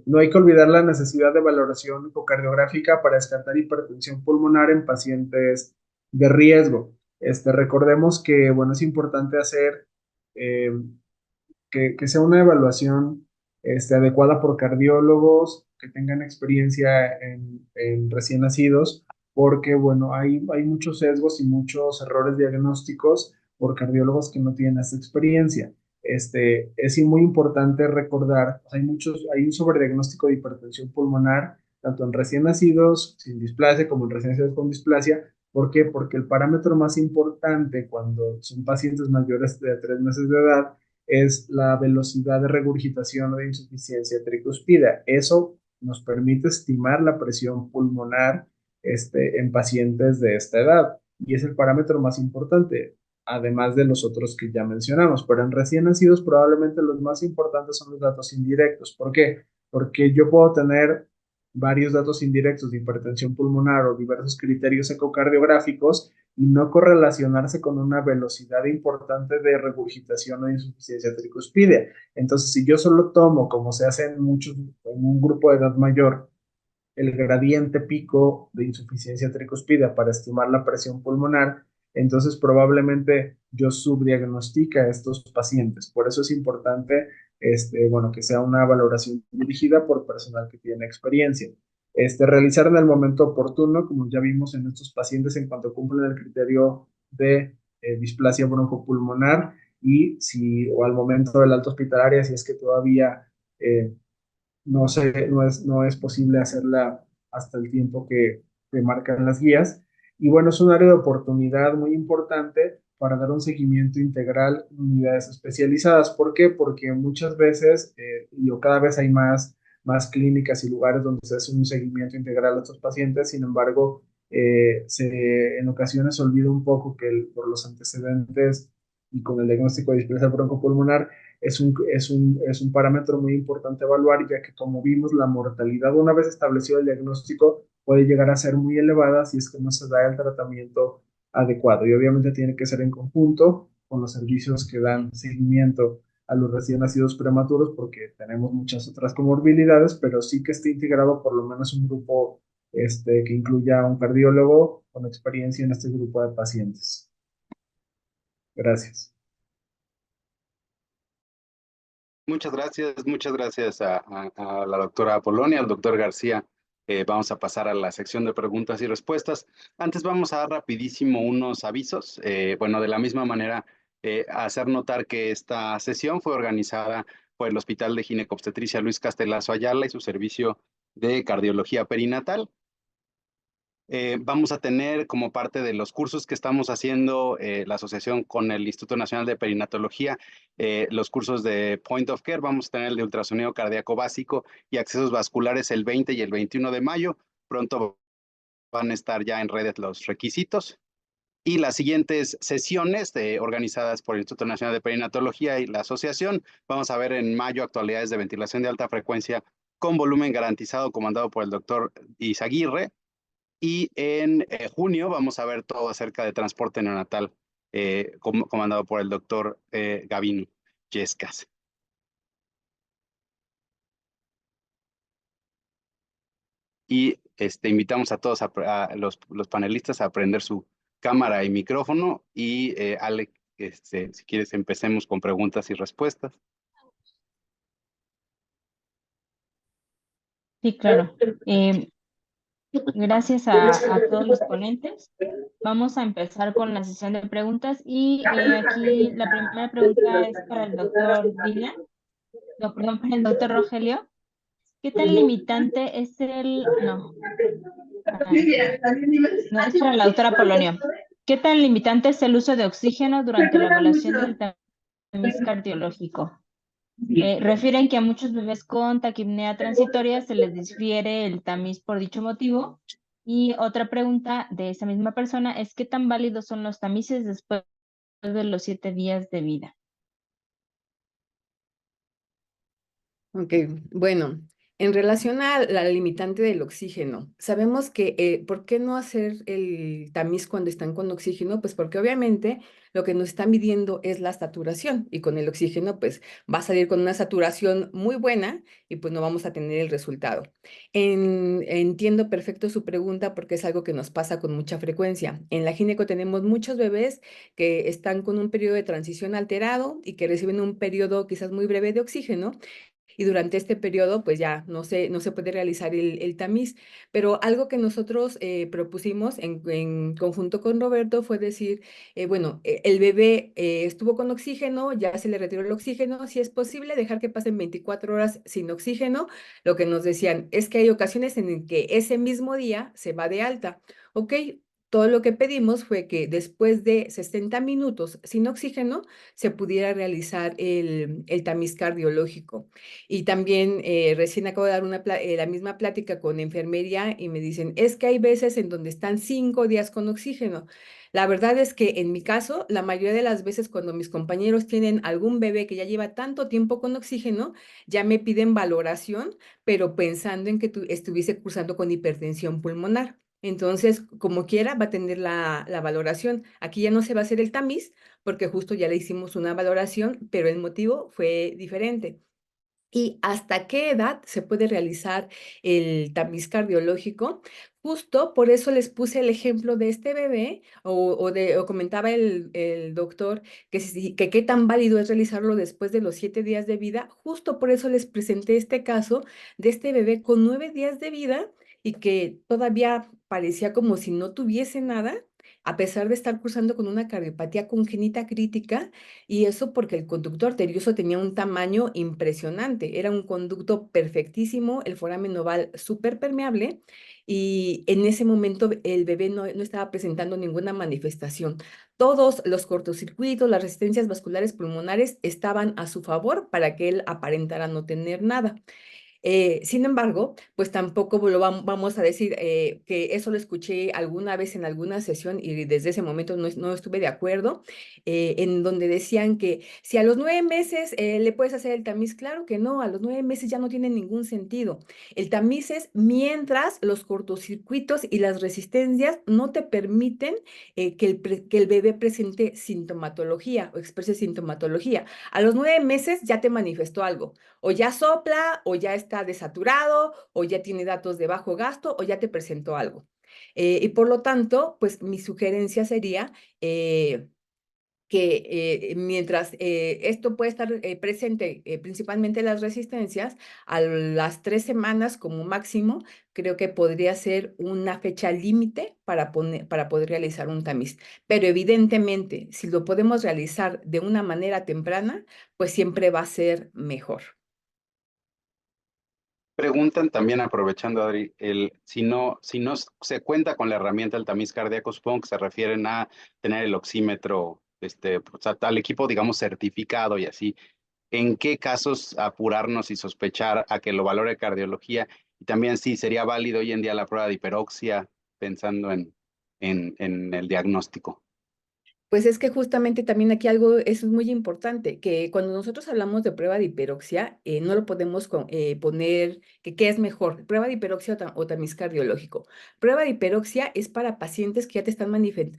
no hay que olvidar la necesidad de valoración ecocardiográfica para descartar hipertensión pulmonar en pacientes de riesgo. Recordemos que, bueno, es importante hacer eh, que sea una evaluación adecuada por cardiólogos que tengan experiencia en recién nacidos, porque, bueno, hay muchos sesgos y muchos errores diagnósticos por cardiólogos que no tienen esa experiencia. Es muy importante recordar, hay un sobrediagnóstico de hipertensión pulmonar, tanto en recién nacidos sin displasia como en recién nacidos con displasia. ¿Por qué? Porque el parámetro más importante cuando son pacientes mayores de 3 meses de edad es la velocidad de regurgitación o de insuficiencia tricuspidea. Eso nos permite estimar la presión pulmonar en pacientes de esta edad y es el parámetro más importante, además de los otros que ya mencionamos, pero en recién nacidos probablemente los más importantes son los datos indirectos. ¿Por qué? Porque yo puedo tener varios datos indirectos de hipertensión pulmonar o diversos criterios ecocardiográficos y no correlacionarse con una velocidad importante de regurgitación o insuficiencia tricuspidea. Entonces, si yo solo tomo, como se hace en muchos, en un grupo de edad mayor, el gradiente pico de insuficiencia tricuspidea para estimar la presión pulmonar, entonces probablemente yo subdiagnostique a estos pacientes. Por eso es importante, bueno, que sea una valoración dirigida por personal que tiene experiencia. Realizar en el momento oportuno, como ya vimos en estos pacientes en cuanto cumplen el criterio de displasia broncopulmonar y si, o al momento de la alta hospitalaria, si es que todavía no es posible hacerla hasta el tiempo que marcan las guías. Y bueno, es un área de oportunidad muy importante para dar un seguimiento integral en unidades especializadas. ¿Por qué? Porque muchas veces, o cada vez hay más clínicas y lugares donde se hace un seguimiento integral a estos pacientes. Sin embargo, en ocasiones se olvida un poco que por los antecedentes y con el diagnóstico de displasia broncopulmonar, es un parámetro muy importante evaluar, ya que como vimos, la mortalidad una vez establecido el diagnóstico puede llegar a ser muy elevada si es que no se da el tratamiento adecuado. Y obviamente tiene que ser en conjunto con los servicios que dan seguimiento a los recién nacidos prematuros, porque tenemos muchas otras comorbilidades, pero sí que esté integrado por lo menos un grupo que incluya un cardiólogo con experiencia en este grupo de pacientes. Gracias. Muchas gracias a la doctora Apolonia, al doctor García. Vamos a pasar a la sección de preguntas y respuestas. Antes vamos a dar rapidísimo unos avisos. Bueno, de la misma manera, hacer notar que esta sesión fue organizada por el Hospital de Ginecobstetricia Luis Castelazo Ayala y su servicio de cardiología perinatal. Vamos a tener como parte de los cursos que estamos haciendo la asociación con el Instituto Nacional de Perinatología, los cursos de Point of Care. Vamos a tener el de ultrasonido cardíaco básico y accesos vasculares el 20 y el 21 de mayo. Pronto van a estar ya en redes los requisitos. Y las siguientes sesiones organizadas por el Instituto Nacional de Perinatología y la asociación, vamos a ver en mayo actualidades de ventilación de alta frecuencia con volumen garantizado comandado por el doctor Izaguirre. Y en junio vamos a ver todo acerca de transporte neonatal comandado por el doctor Gavino Yescas. Y invitamos a todos a los panelistas a prender su cámara y micrófono. Y Ale, si quieres empecemos con preguntas y respuestas. Sí, claro. Gracias a todos los ponentes. Vamos a empezar con la sesión de preguntas y aquí la primera pregunta es para el doctor Dylan, no, perdón, para el doctor Rogelio. ¿Qué tan limitante es no, es para la doctora Polonio. ¿Qué tan limitante es el uso de oxígeno durante la evaluación del tamiz cardiológico? Refieren que a muchos bebés con taquipnea transitoria se les difiere el tamiz por dicho motivo. Y otra pregunta de esa misma persona es ¿qué tan válidos son los tamices después de los 7 días de vida? Ok, bueno, en relación a la limitante del oxígeno, sabemos que, ¿por qué no hacer el tamiz cuando están con oxígeno? Pues porque obviamente lo que nos está midiendo es la saturación y con el oxígeno pues va a salir con una saturación muy buena y pues no vamos a tener el resultado. Entiendo perfecto su pregunta porque es algo que nos pasa con mucha frecuencia. En la gineco tenemos muchos bebés que están con un periodo de transición alterado y que reciben un periodo quizás muy breve de oxígeno y durante este periodo pues ya no se puede realizar el tamiz, pero algo que nosotros propusimos en conjunto con Roberto fue decir, bueno, el bebé estuvo con oxígeno, ya se le retiró el oxígeno, si es posible dejar que pasen 24 horas sin oxígeno, lo que nos decían es que hay ocasiones en que ese mismo día se va de alta, ¿ok? todo lo que pedimos fue que después de 60 minutos sin oxígeno se pudiera realizar el tamiz cardiológico. Y también recién acabo de dar la misma plática con enfermería y me dicen, es que hay veces en donde están 5 días con oxígeno. La verdad es que en mi caso, la mayoría de las veces cuando mis compañeros tienen algún bebé que ya lleva tanto tiempo con oxígeno, ya me piden valoración, pero pensando en que estuviese cursando con hipertensión pulmonar. Entonces, como quiera, va a tener la valoración. Aquí ya no se va a hacer el tamiz, porque justo ya le hicimos una valoración, pero el motivo fue diferente. ¿Y hasta qué edad se puede realizar el tamiz cardiológico? Justo por eso les puse el ejemplo de este bebé, o comentaba el doctor que qué tan válido es realizarlo después de los 7 días de vida. Justo por eso les presenté este caso de este bebé con 9 días de vida y que todavía parecía como si no tuviese nada, a pesar de estar cursando con una cardiopatía congénita crítica, y eso porque el conducto arterioso tenía un tamaño impresionante, era un conducto perfectísimo, el foramen oval súper permeable, y en ese momento el bebé no estaba presentando ninguna manifestación. Todos los cortocircuitos, las resistencias vasculares pulmonares estaban a su favor para que él aparentara no tener nada. Sin embargo, pues tampoco vamos a decir que eso lo escuché alguna vez en alguna sesión y desde ese momento no estuve de acuerdo, en donde decían que si a los 9 meses le puedes hacer el tamiz, claro que no, a los 9 meses ya no tiene ningún sentido. El tamiz es mientras los cortocircuitos y las resistencias no te permiten que el bebé presente sintomatología o exprese sintomatología. A los 9 meses ya te manifestó algo. O ya sopla, o ya está desaturado, o ya tiene datos de bajo gasto, o ya te presentó algo. Y por lo tanto, pues mi sugerencia sería que mientras esto puede estar presente, principalmente las resistencias, a las 3 semanas como máximo, creo que podría ser una fecha límite para poder realizar un tamiz. Pero evidentemente, si lo podemos realizar de una manera temprana, pues siempre va a ser mejor. Preguntan también, aprovechando, Adri, si no se cuenta con la herramienta del tamiz cardíaco, supongo que se refieren a tener el oxímetro, pues, al equipo, digamos, certificado y así. ¿En qué casos apurarnos y sospechar a que lo valore cardiología? Y también si sería válido hoy en día la prueba de hiperoxia, pensando en el diagnóstico. Pues es que justamente también aquí algo es muy importante, que cuando nosotros hablamos de prueba de hiperoxia, no lo podemos poner que qué es mejor, prueba de hiperoxia o tamiz cardiológico. Prueba de hiperoxia es para pacientes que ya te están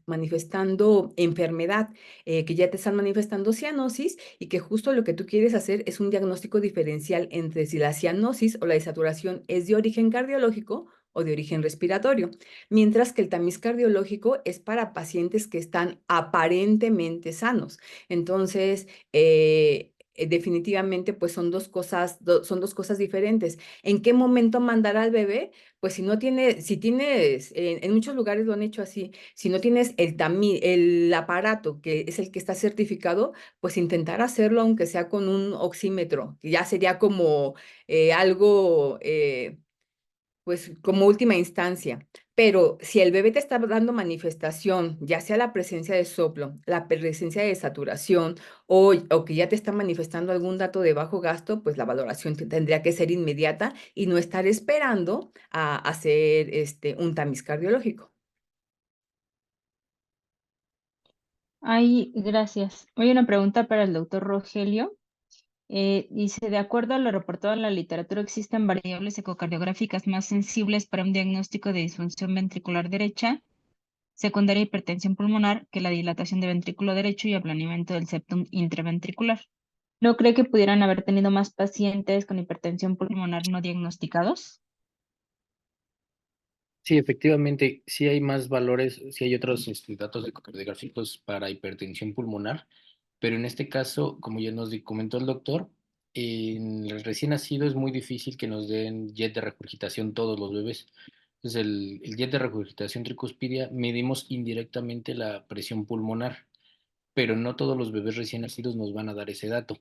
manifestando enfermedad, que ya te están manifestando cianosis y que justo lo que tú quieres hacer es un diagnóstico diferencial entre si la cianosis o la desaturación es de origen cardiológico o de origen respiratorio, mientras que el tamiz cardiológico es para pacientes que están aparentemente sanos. Entonces, definitivamente, pues son dos cosas diferentes. ¿En qué momento mandar al bebé? Pues si tienes, en muchos lugares lo han hecho así, si no tienes el aparato que es el que está certificado, pues intentar hacerlo aunque sea con un oxímetro, que ya sería como algo pues como última instancia. Pero si el bebé te está dando manifestación, ya sea la presencia de soplo, la presencia de saturación o que ya te está manifestando algún dato de bajo gasto, pues la valoración tendría que ser inmediata y no estar esperando a hacer un tamiz cardiológico. Ay, gracias. Hay una pregunta para el doctor Rogelio. Dice, de acuerdo a lo reportado en la literatura, existen variables ecocardiográficas más sensibles para un diagnóstico de disfunción ventricular derecha, secundaria hipertensión pulmonar, que la dilatación de ventrículo derecho y aplanamiento del septum intraventricular. ¿No cree que pudieran haber tenido más pacientes con hipertensión pulmonar no diagnosticados? Sí, efectivamente, sí hay más valores, sí hay otros datos ecocardiográficos para hipertensión pulmonar, pero en este caso, como ya nos comentó el doctor, en el recién nacido es muy difícil que nos den jet de regurgitación todos los bebés. Entonces, el jet de regurgitación tricúspide medimos indirectamente la presión pulmonar, pero no todos los bebés recién nacidos nos van a dar ese dato.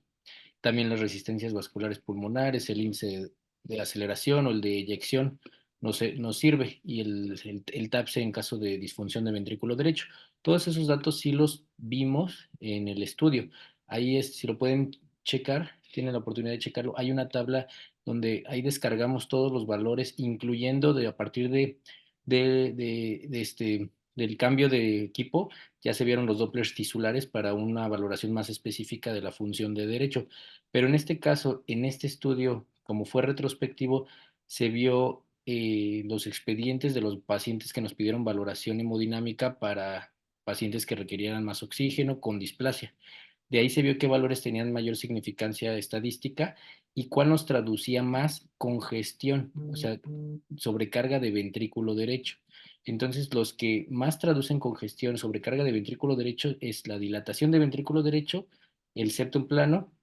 También las resistencias vasculares pulmonares, el índice de aceleración o el de eyección nos sirve, y el TAPSE en caso de disfunción de ventrículo derecho. Todos esos datos sí los vimos en el estudio. Ahí si lo pueden checar, tienen la oportunidad de checarlo. Hay una tabla donde ahí descargamos todos los valores, incluyendo a partir del cambio de equipo, ya se vieron los Dopplers tisulares para una valoración más específica de la función de derecho. Pero en este caso, en este estudio, como fue retrospectivo, se vio los expedientes de los pacientes que nos pidieron valoración hemodinámica para pacientes que requirieran más oxígeno con displasia. De ahí se vio qué valores tenían mayor significancia estadística y cuál nos traducía más congestión, o sea, sobrecarga de ventrículo derecho. Entonces, los que más traducen congestión, sobrecarga de ventrículo derecho, es la dilatación de ventrículo derecho, el septum plano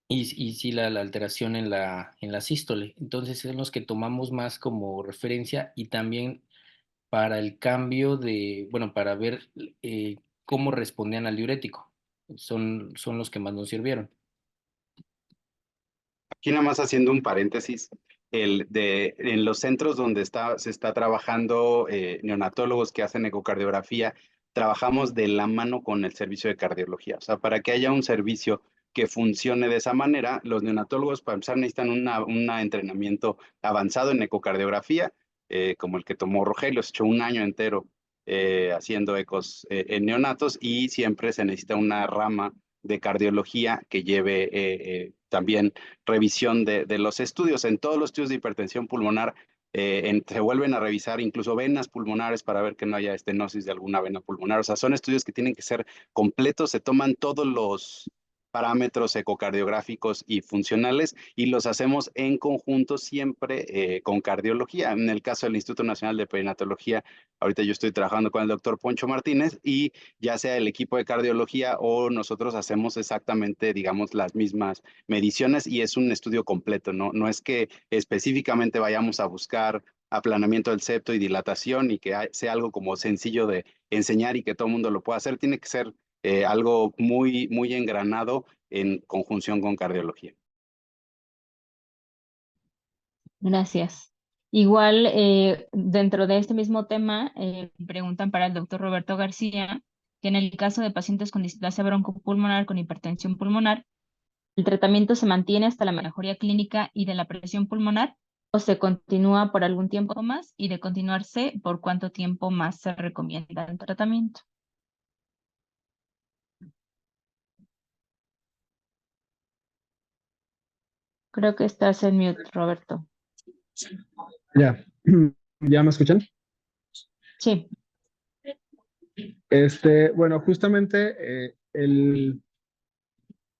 y sí la alteración en la sístole. Entonces, son los que tomamos más como referencia, y también para el cambio bueno, para ver cómo respondían al diurético. Son los que más nos sirvieron. Aquí nada más haciendo un paréntesis, en los centros donde se está trabajando neonatólogos que hacen ecocardiografía, trabajamos de la mano con el servicio de cardiología. O sea, para que haya un servicio que funcione de esa manera, los neonatólogos para empezar necesitan un entrenamiento avanzado en ecocardiografía, como el que tomó Rogelio, se echó un año entero haciendo ecos en neonatos, y siempre se necesita una rama de cardiología que lleve también revisión de los estudios. En todos los estudios de hipertensión pulmonar se vuelven a revisar incluso venas pulmonares para ver que no haya estenosis de alguna vena pulmonar. O sea, son estudios que tienen que ser completos, se toman todos los parámetros ecocardiográficos y funcionales y los hacemos en conjunto siempre con cardiología. En el caso del Instituto Nacional de Perinatología, ahorita yo estoy trabajando con el doctor Poncho Martínez, y ya sea el equipo de cardiología o nosotros hacemos exactamente, digamos, las mismas mediciones, y es un estudio completo, ¿no? No es que específicamente vayamos a buscar aplanamiento del septo y dilatación y que sea algo como sencillo de enseñar y que todo el mundo lo pueda hacer. Tiene que ser algo muy, muy engranado en conjunción con cardiología. Gracias. Igual, dentro de este mismo tema, preguntan para el doctor Roberto García, que en el caso de pacientes con displasia broncopulmonar con hipertensión pulmonar, ¿el tratamiento se mantiene hasta la mejoría clínica y de la presión pulmonar o se continúa por algún tiempo más? Y de continuarse, ¿por cuánto tiempo más se recomienda el tratamiento? Creo que estás en mute, Roberto. Ya, ¿ya me escuchan? Sí. Bueno, justamente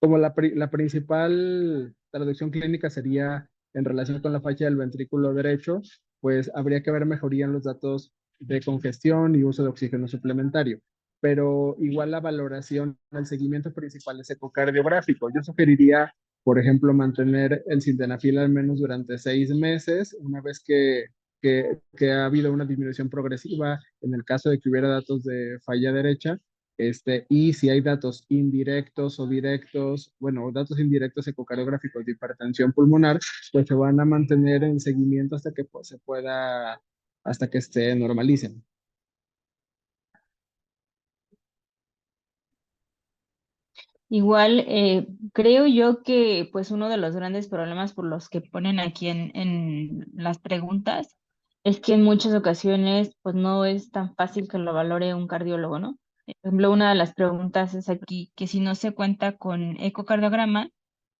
como la principal traducción clínica sería en relación con la falla del ventrículo derecho, pues habría que ver mejoría en los datos de congestión y uso de oxígeno suplementario. Pero igual la valoración, el seguimiento principal es ecocardiográfico. Yo sugeriría, por ejemplo, mantener el sildenafil al menos durante 6 meses, una vez que ha habido una disminución progresiva en el caso de que hubiera datos de falla derecha. Y si hay datos indirectos o directos, bueno, datos indirectos ecocardiográficos de hipertensión pulmonar, pues se van a mantener en seguimiento hasta que pues, hasta que se normalicen. Igual, creo yo que pues uno de los grandes problemas por los que ponen aquí en las preguntas es que en muchas ocasiones pues no es tan fácil que lo valore un cardiólogo, ¿no? Por ejemplo, una de las preguntas es aquí que si no se cuenta con ecocardiograma,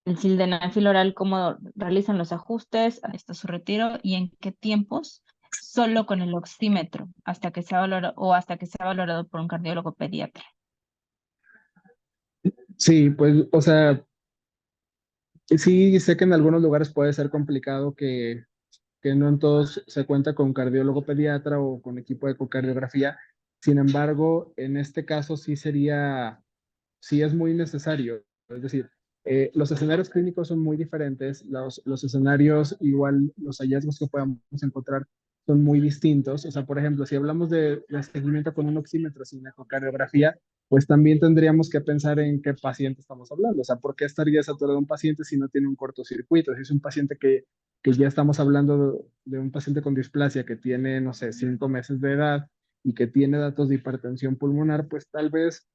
el sildenafil oral, ¿cómo realizan los ajustes hasta su retiro y en qué tiempos? Solo con el oxímetro, hasta que sea valorado o hasta que sea valorado por un cardiólogo pediatra. Sí, pues, o sea, sí sé que en algunos lugares puede ser complicado que no en todos se cuenta con cardiólogo pediatra o con equipo de ecocardiografía. Sin embargo, en este caso sí es muy necesario. Es decir, los escenarios clínicos son muy diferentes, los escenarios, igual los hallazgos que podamos encontrar son muy distintos. O sea, por ejemplo, si hablamos de seguimiento con un oxímetro sin ecocardiografía, pues también tendríamos que pensar en qué paciente estamos hablando. O sea, ¿por qué estaría saturado un paciente si no tiene un cortocircuito? Si es un paciente que ya estamos hablando de un paciente con displasia que tiene, no sé, 5 meses de edad y que tiene datos de hipertensión pulmonar, pues tal vez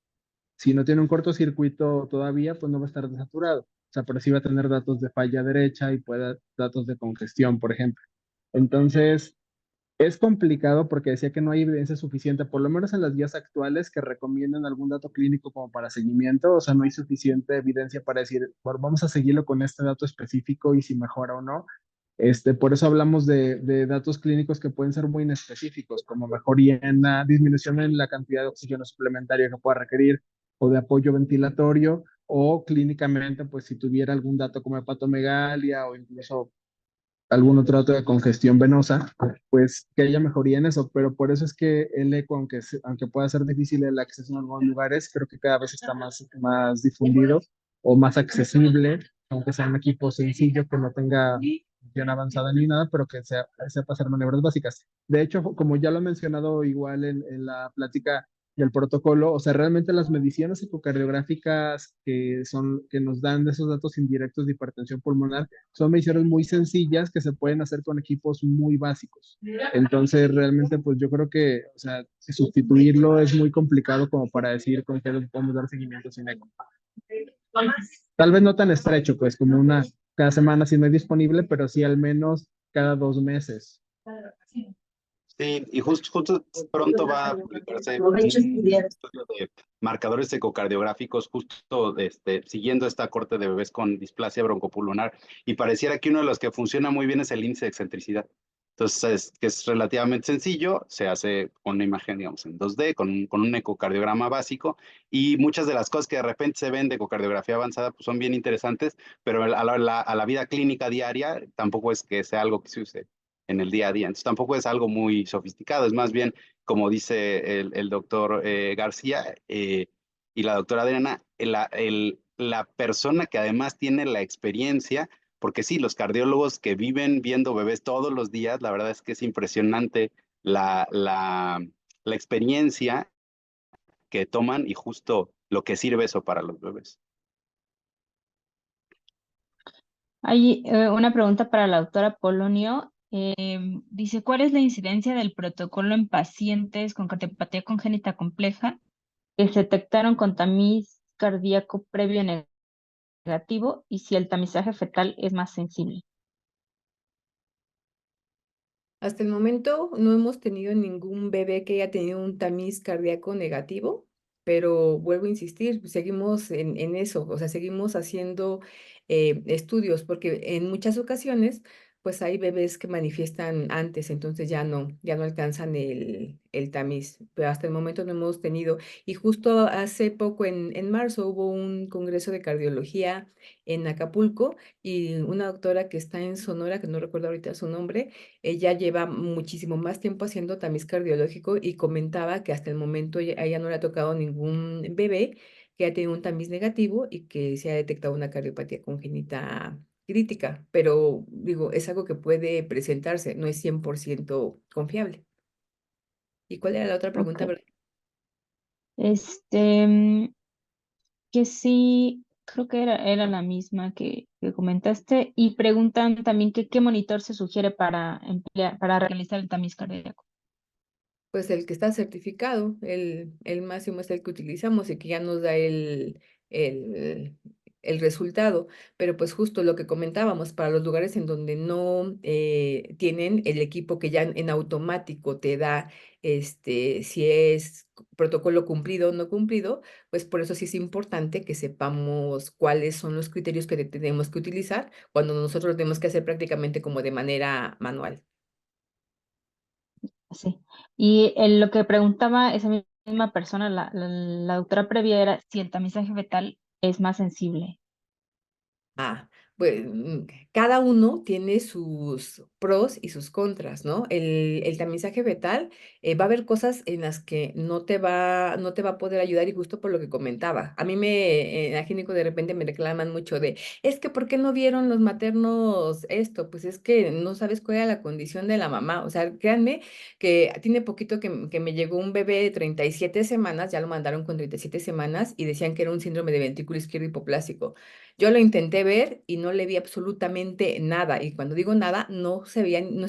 si no tiene un cortocircuito todavía, pues no va a estar desaturado. O sea, pero sí va a tener datos de falla derecha y puede datos de congestión, por ejemplo. Entonces, es complicado porque decía que no hay evidencia suficiente, por lo menos en las guías actuales que recomiendan algún dato clínico como para seguimiento, o sea, no hay suficiente evidencia para decir, bueno, vamos a seguirlo con este dato específico y si mejora o no. Por eso hablamos de datos clínicos que pueden ser muy inespecíficos, como mejoría en la disminución en la cantidad de oxígeno suplementario que pueda requerir o de apoyo ventilatorio, o clínicamente, pues si tuviera algún dato como hepatomegalia o incluso algún otro dato de congestión venosa, pues que haya mejoría en eso, pero por eso es que el eco, aunque pueda ser difícil el acceso en algunos lugares, creo que cada vez está más difundido o más accesible, aunque sea un equipo sencillo que no tenga función avanzada ni nada, pero que sepa hacer maniobras básicas. De hecho, como ya lo he mencionado igual en la plática del protocolo, o sea, realmente las mediciones ecocardiográficas que nos dan esos datos indirectos de hipertensión pulmonar son mediciones muy sencillas que se pueden hacer con equipos muy básicos. Entonces, realmente, pues yo creo que, o sea, sustituirlo es muy complicado como para decir con qué le podemos dar seguimiento sin eco. Tal vez no tan estrecho, pues como una cada semana si no es disponible, pero sí al menos cada 2 meses. Sí, y justo pronto va a publicarse un estudio de marcadores ecocardiográficos justo siguiendo esta corte de bebés con displasia broncopulmonar, y pareciera que uno de los que funciona muy bien es el índice de excentricidad. Entonces, que es relativamente sencillo, se hace con una imagen, digamos, en 2D, con un ecocardiograma básico, y muchas de las cosas que de repente se ven de ecocardiografía avanzada pues son bien interesantes, pero a la vida clínica diaria tampoco es que sea algo que se use en el día a día. Entonces tampoco es algo muy sofisticado, es más bien, como dice el doctor García y la doctora Adriana, la persona que además tiene la experiencia, porque sí, los cardiólogos que viven viendo bebés todos los días, la verdad es que es impresionante la experiencia que toman y justo lo que sirve eso para los bebés. Hay una pregunta para la doctora Polonio. Dice, ¿cuál es la incidencia del protocolo en pacientes con cardiopatía congénita compleja que se detectaron con tamiz cardíaco previo negativo y si el tamizaje fetal es más sensible? Hasta el momento no hemos tenido ningún bebé que haya tenido un tamiz cardíaco negativo, pero vuelvo a insistir, seguimos en eso, o sea, seguimos haciendo estudios, porque en muchas ocasiones, pues hay bebés que manifiestan antes, entonces ya no alcanzan el tamiz, pero hasta el momento no hemos tenido. Y justo hace poco, en marzo, hubo un congreso de cardiología en Acapulco y una doctora que está en Sonora, que no recuerdo ahorita su nombre, ella lleva muchísimo más tiempo haciendo tamiz cardiológico y comentaba que hasta el momento a ella no le ha tocado ningún bebé que haya tenido un tamiz negativo y que se ha detectado una cardiopatía congénita crítica, pero digo, es algo que puede presentarse, no es 100% confiable. ¿Y cuál era la otra pregunta, Ok. verdad? Este, que sí, creo que era la misma que comentaste. Y preguntan también que qué monitor se sugiere para para realizar el tamiz cardíaco. Pues el que está certificado, el máximo es el que utilizamos y que ya nos da el, el resultado. Pero pues justo lo que comentábamos, para los lugares en donde no tienen el equipo que ya en automático te da si es protocolo cumplido o no cumplido, pues por eso sí es importante que sepamos cuáles son los criterios que tenemos que utilizar cuando nosotros lo tenemos que hacer prácticamente como de manera manual. Sí. Y lo que preguntaba esa misma persona, la doctora previa, era si el tamizaje fetal es más sensible. Ah, pues cada uno tiene pros y sus contras, ¿no? El tamizaje fetal va a haber cosas en las que no te va a poder ayudar y justo por lo que comentaba. A mí en la gineco de repente me reclaman mucho de, es que ¿por qué no vieron los maternos esto? Pues es que no sabes cuál era la condición de la mamá. O sea, créanme que tiene poquito que me llegó un bebé de 37 semanas, ya lo mandaron con 37 semanas y decían que era un síndrome de ventrículo izquierdo hipoplásico. Yo lo intenté ver y no le vi absolutamente nada. Y cuando digo nada, no se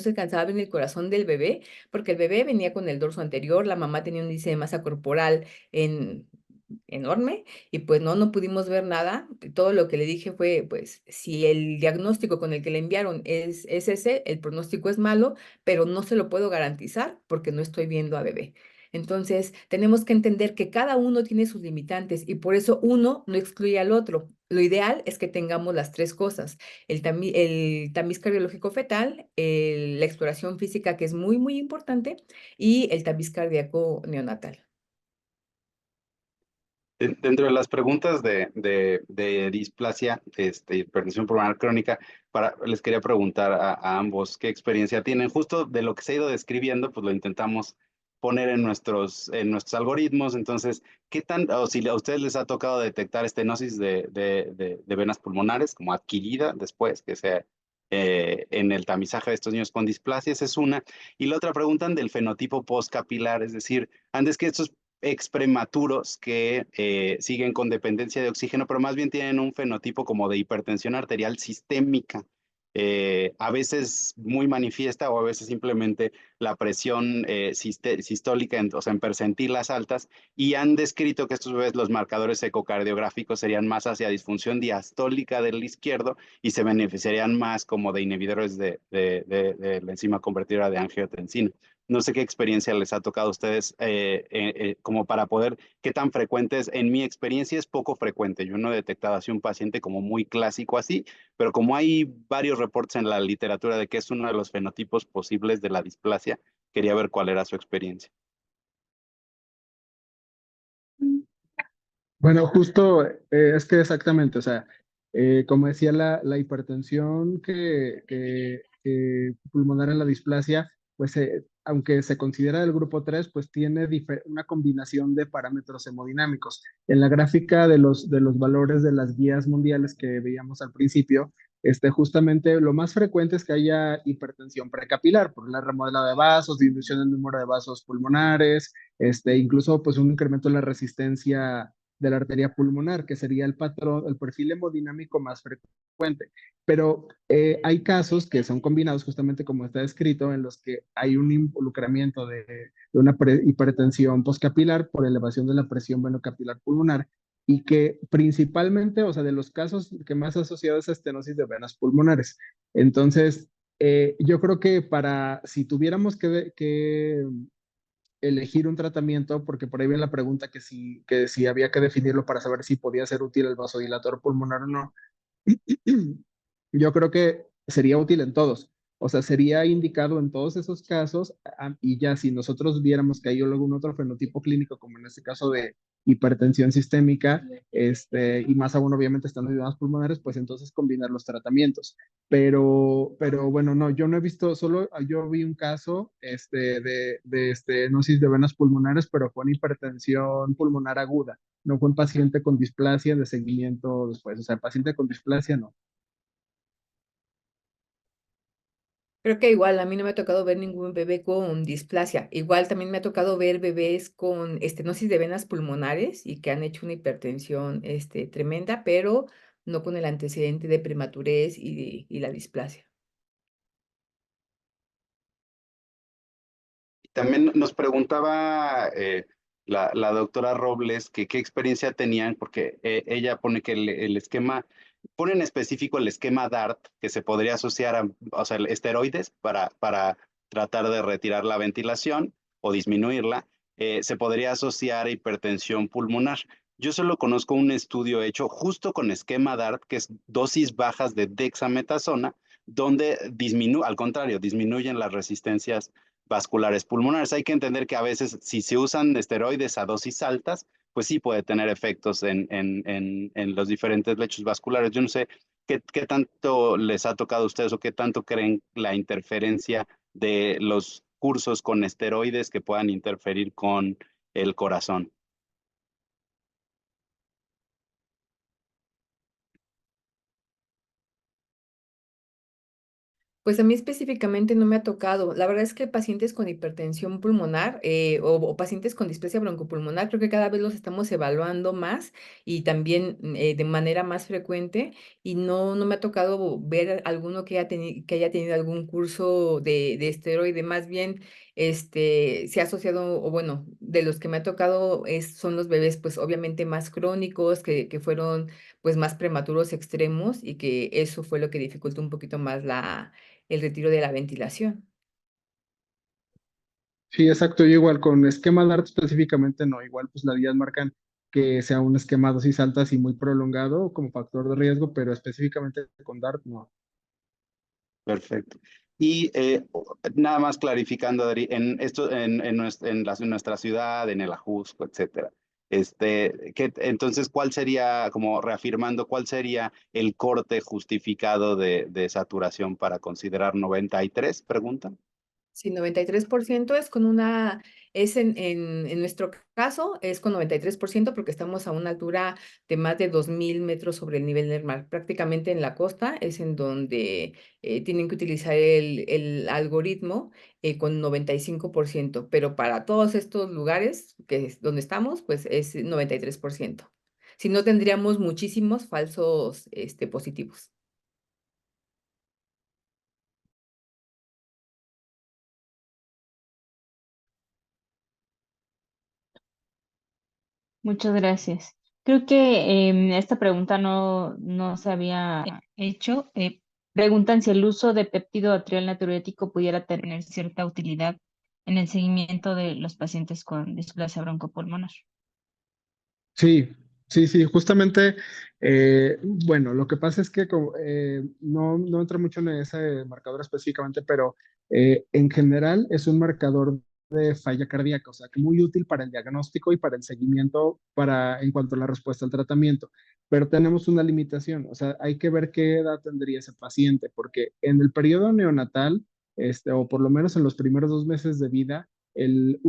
alcanzaba a ver ni el corazón del bebé, porque el bebé venía con el dorso anterior, la mamá tenía un índice de masa corporal en, enorme y pues no pudimos ver nada. Todo lo que le dije fue, pues, si el diagnóstico con el que le enviaron es ese, el pronóstico es malo, pero no se lo puedo garantizar porque no estoy viendo a bebé. Entonces, tenemos que entender que cada uno tiene sus limitantes y por eso uno no excluye al otro. Lo ideal es que tengamos las tres cosas, el tamiz cardiológico fetal, la exploración física que es muy, muy importante y el tamiz cardíaco neonatal. Dentro de las preguntas de displasia, hipertensión pulmonar crónica, les quería preguntar a ambos qué experiencia tienen. Justo de lo que se ha ido describiendo, pues lo intentamos poner en nuestros algoritmos. Entonces, ¿qué tan, o si a ustedes les ha tocado detectar estenosis de venas pulmonares como adquirida después, que sea en el tamizaje de estos niños con displasias? Es una. Y la otra preguntan del fenotipo postcapilar, es decir, antes que estos exprematuros que siguen con dependencia de oxígeno, pero más bien tienen un fenotipo como de hipertensión arterial sistémica, a veces muy manifiesta o a veces simplemente la presión sistólica, o sea, en percentilas altas, y han descrito que estos bebés, los marcadores ecocardiográficos serían más hacia disfunción diastólica del izquierdo y se beneficiarían más como de inhibidores de la enzima convertidora de angiotensina. No sé qué experiencia les ha tocado a ustedes como para poder, qué tan frecuente es. En mi experiencia es poco frecuente. Yo no he detectado así un paciente como muy clásico así, pero como hay varios reportes en la literatura de que es uno de los fenotipos posibles de la displasia, quería ver cuál era su experiencia. Bueno, justo es que exactamente, o sea, como decía, la hipertensión que pulmonar en la displasia, pues aunque se considera del grupo 3, pues tiene una combinación de parámetros hemodinámicos. En la gráfica de los valores de las guías mundiales que veíamos al principio, justamente lo más frecuente es que haya hipertensión precapilar por la remodelada de vasos, disminución del número de vasos pulmonares, incluso pues un incremento en la resistencia de la arteria pulmonar, que sería el patrón, el perfil hemodinámico más frecuente. Pero hay casos que son combinados, justamente como está descrito, en los que hay un involucramiento de una hipertensión postcapilar por elevación de la presión venocapilar pulmonar y que principalmente, o sea, de los casos que más asociado es estenosis de venas pulmonares. Entonces, yo creo que si tuviéramos que elegir un tratamiento, porque por ahí viene la pregunta que si había que definirlo para saber si podía ser útil el vasodilatador pulmonar o no. Yo creo que sería útil en todos. O sea, sería indicado en todos esos casos y ya si nosotros viéramos que hay algún otro fenotipo clínico, como en este caso de hipertensión sistémica, y más aún obviamente estando en idiomas pulmonares, pues entonces combinar los tratamientos. Pero bueno, no, yo no he visto, solo yo vi un caso de estenosis de venas pulmonares, pero fue en hipertensión pulmonar aguda, no fue un paciente con displasia de seguimiento después, o sea, el paciente con displasia no. Creo que igual a mí no me ha tocado ver ningún bebé con displasia. Igual también me ha tocado ver bebés con estenosis de venas pulmonares y que han hecho una hipertensión tremenda, pero no con el antecedente de prematurez y la displasia. También nos preguntaba la doctora Robles que qué experiencia tenían, porque ella pone que el esquema, pone en específico el esquema DART, que se podría asociar a, o sea, esteroides para tratar de retirar la ventilación o disminuirla, se podría asociar a hipertensión pulmonar. Yo solo conozco un estudio hecho justo con esquema DART, que es dosis bajas de dexametasona, donde al contrario, disminuyen las resistencias vasculares pulmonares. Hay que entender que a veces si se usan esteroides a dosis altas, pues sí puede tener efectos en los diferentes lechos vasculares. Yo no sé ¿qué tanto les ha tocado a ustedes o qué tanto creen la interferencia de los cursos con esteroides que puedan interferir con el corazón? Pues a mí específicamente no me ha tocado. La verdad es que pacientes con hipertensión pulmonar o pacientes con displasia broncopulmonar, creo que cada vez los estamos evaluando más y también de manera más frecuente y no me ha tocado ver alguno que haya tenido algún curso de esteroide. Más bien se ha asociado, o bueno, de los que me ha tocado son los bebés pues obviamente más crónicos, que fueron pues más prematuros extremos y que eso fue lo que dificultó un poquito más el retiro de la ventilación. Sí, exacto. Yo igual con esquema DART específicamente no. Igual pues las guías marcan que sea un esquema dosis altas y muy prolongado como factor de riesgo, pero específicamente con DART no. Perfecto. Y nada más clarificando, Adri, en esto, en nuestra ciudad, en el Ajusco, etcétera. Entonces, ¿cuál sería, como reafirmando, cuál sería el corte justificado de saturación para considerar 93? Preguntan. Sí, 93% es en nuestro caso es con 93% porque estamos a una altura de más de 2000 metros sobre el nivel del mar. Prácticamente en la costa es en donde tienen que utilizar el algoritmo con 95%, pero para todos estos lugares que es donde estamos, pues es 93%. Si no, tendríamos muchísimos falsos positivos. Muchas gracias. Creo que esta pregunta no se había hecho. Preguntan si el uso de péptido atrial natriurético pudiera tener cierta utilidad en el seguimiento de los pacientes con displasia broncopulmonar. Sí, sí, justamente, bueno, lo que pasa es que no entra mucho en ese marcador específicamente, pero en general es un marcador de falla cardíaca, o sea, que muy útil para el diagnóstico y para el seguimiento en cuanto a la respuesta al tratamiento. Pero tenemos una limitación, o sea, hay que ver qué edad tendría ese paciente, porque en el periodo neonatal, o por lo menos en los primeros 2 meses de vida,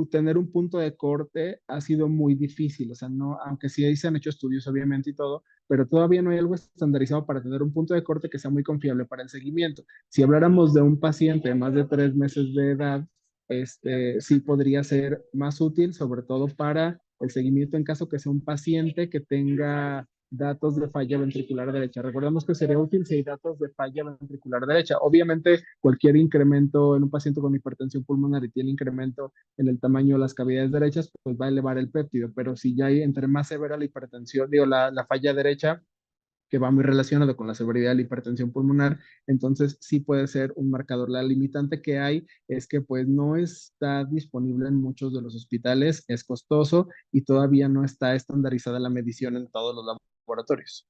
tener un punto de corte ha sido muy difícil, o sea, no, aunque sí ahí se han hecho estudios obviamente y todo, pero todavía no hay algo estandarizado para tener un punto de corte que sea muy confiable para el seguimiento. Si habláramos de un paciente de más de 3 meses de edad, sí podría ser más útil, sobre todo para el seguimiento en caso que sea un paciente que tenga datos de falla ventricular derecha. Recordemos que sería útil si hay datos de falla ventricular derecha. Obviamente, cualquier incremento en un paciente con hipertensión pulmonar y tiene incremento en el tamaño de las cavidades derechas, pues va a elevar el péptido. Pero si ya hay entre más severa la hipertensión, digo, la falla derecha, que va muy relacionado con la severidad de la hipertensión pulmonar, entonces sí puede ser un marcador. La limitante que hay es que pues no está disponible en muchos de los hospitales, es costoso y todavía no está estandarizada la medición en todos los laboratorios.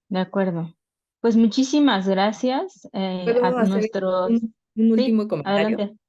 De acuerdo. Pues muchísimas gracias a ¿Puedo hacer nuestros... un Sí, último comentario? adelante.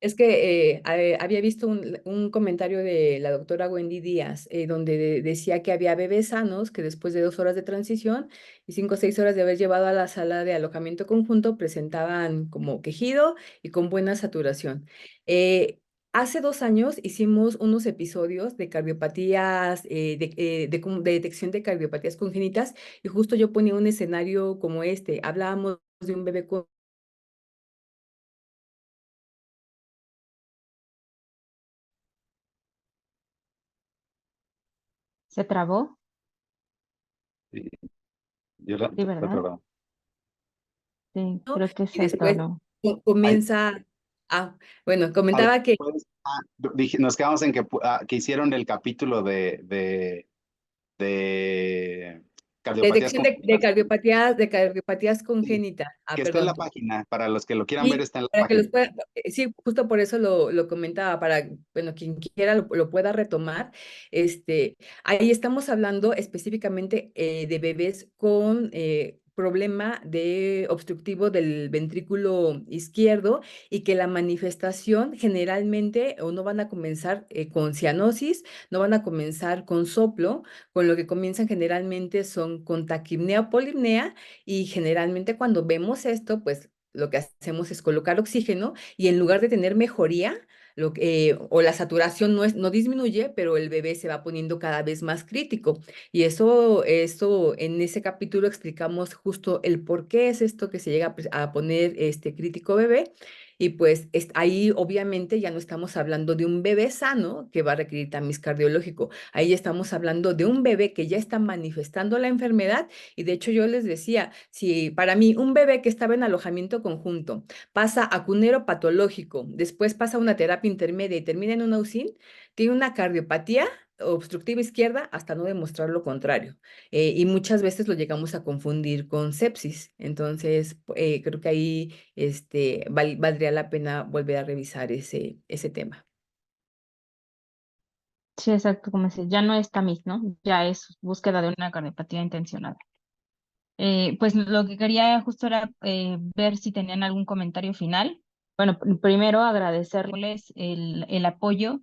Es que había visto un comentario de la doctora Wendy Díaz, donde decía que había bebés sanos que después de 2 horas de transición y 5 o 6 horas de haber llevado a la sala de alojamiento conjunto presentaban como quejido y con buena saturación. Eh, Hace 2 años hicimos unos episodios de cardiopatías, de detección de cardiopatías congénitas y justo yo ponía un escenario como este. Hablábamos de un bebé con ¿Se trabó? Sí, yo la, Sí, la ¿verdad? trababa. Sí, creo que y se después atoró. Ahí, comienza, bueno, a ver, comentaba que nos quedamos en que hicieron el capítulo de cardiopatías detección congénitas, de cardiopatías sí, congénitas. que está en la Perdón. página, para los que lo quieran ver, Y está en la para que los página. pueda, sí, justo por eso lo comentaba, para, bueno, quien quiera lo pueda retomar. Ahí estamos hablando específicamente de bebés con problema de obstructivo del ventrículo izquierdo y que la manifestación generalmente o no van a comenzar con cianosis, no van a comenzar con soplo, con lo que comienzan generalmente son con taquipnea o polipnea y generalmente cuando vemos esto, pues lo que hacemos es colocar oxígeno y en lugar de tener mejoría, o la saturación no disminuye, pero el bebé se va poniendo cada vez más crítico. Y eso en ese capítulo explicamos justo el por qué es esto que se llega a poner este crítico bebé. Y pues ahí obviamente ya no estamos hablando de un bebé sano que va a requerir tamiz cardiológico. Ahí estamos hablando de un bebé que ya está manifestando la enfermedad. Y de hecho yo les decía, si para mí un bebé que estaba en alojamiento conjunto pasa a cunero patológico, después pasa a una terapia intermedia y termina en una UCIN, tiene una cardiopatía obstructiva izquierda hasta no demostrar lo contrario. Y muchas veces lo llegamos a confundir con sepsis. Entonces, creo que ahí valdría la pena volver a revisar ese tema. Sí, exacto, como dices, ya no es tamiz, ¿no? Ya es búsqueda de una cardiopatía intencional. Pues lo que quería justo era ver si tenían algún comentario final. Bueno, primero agradecerles el apoyo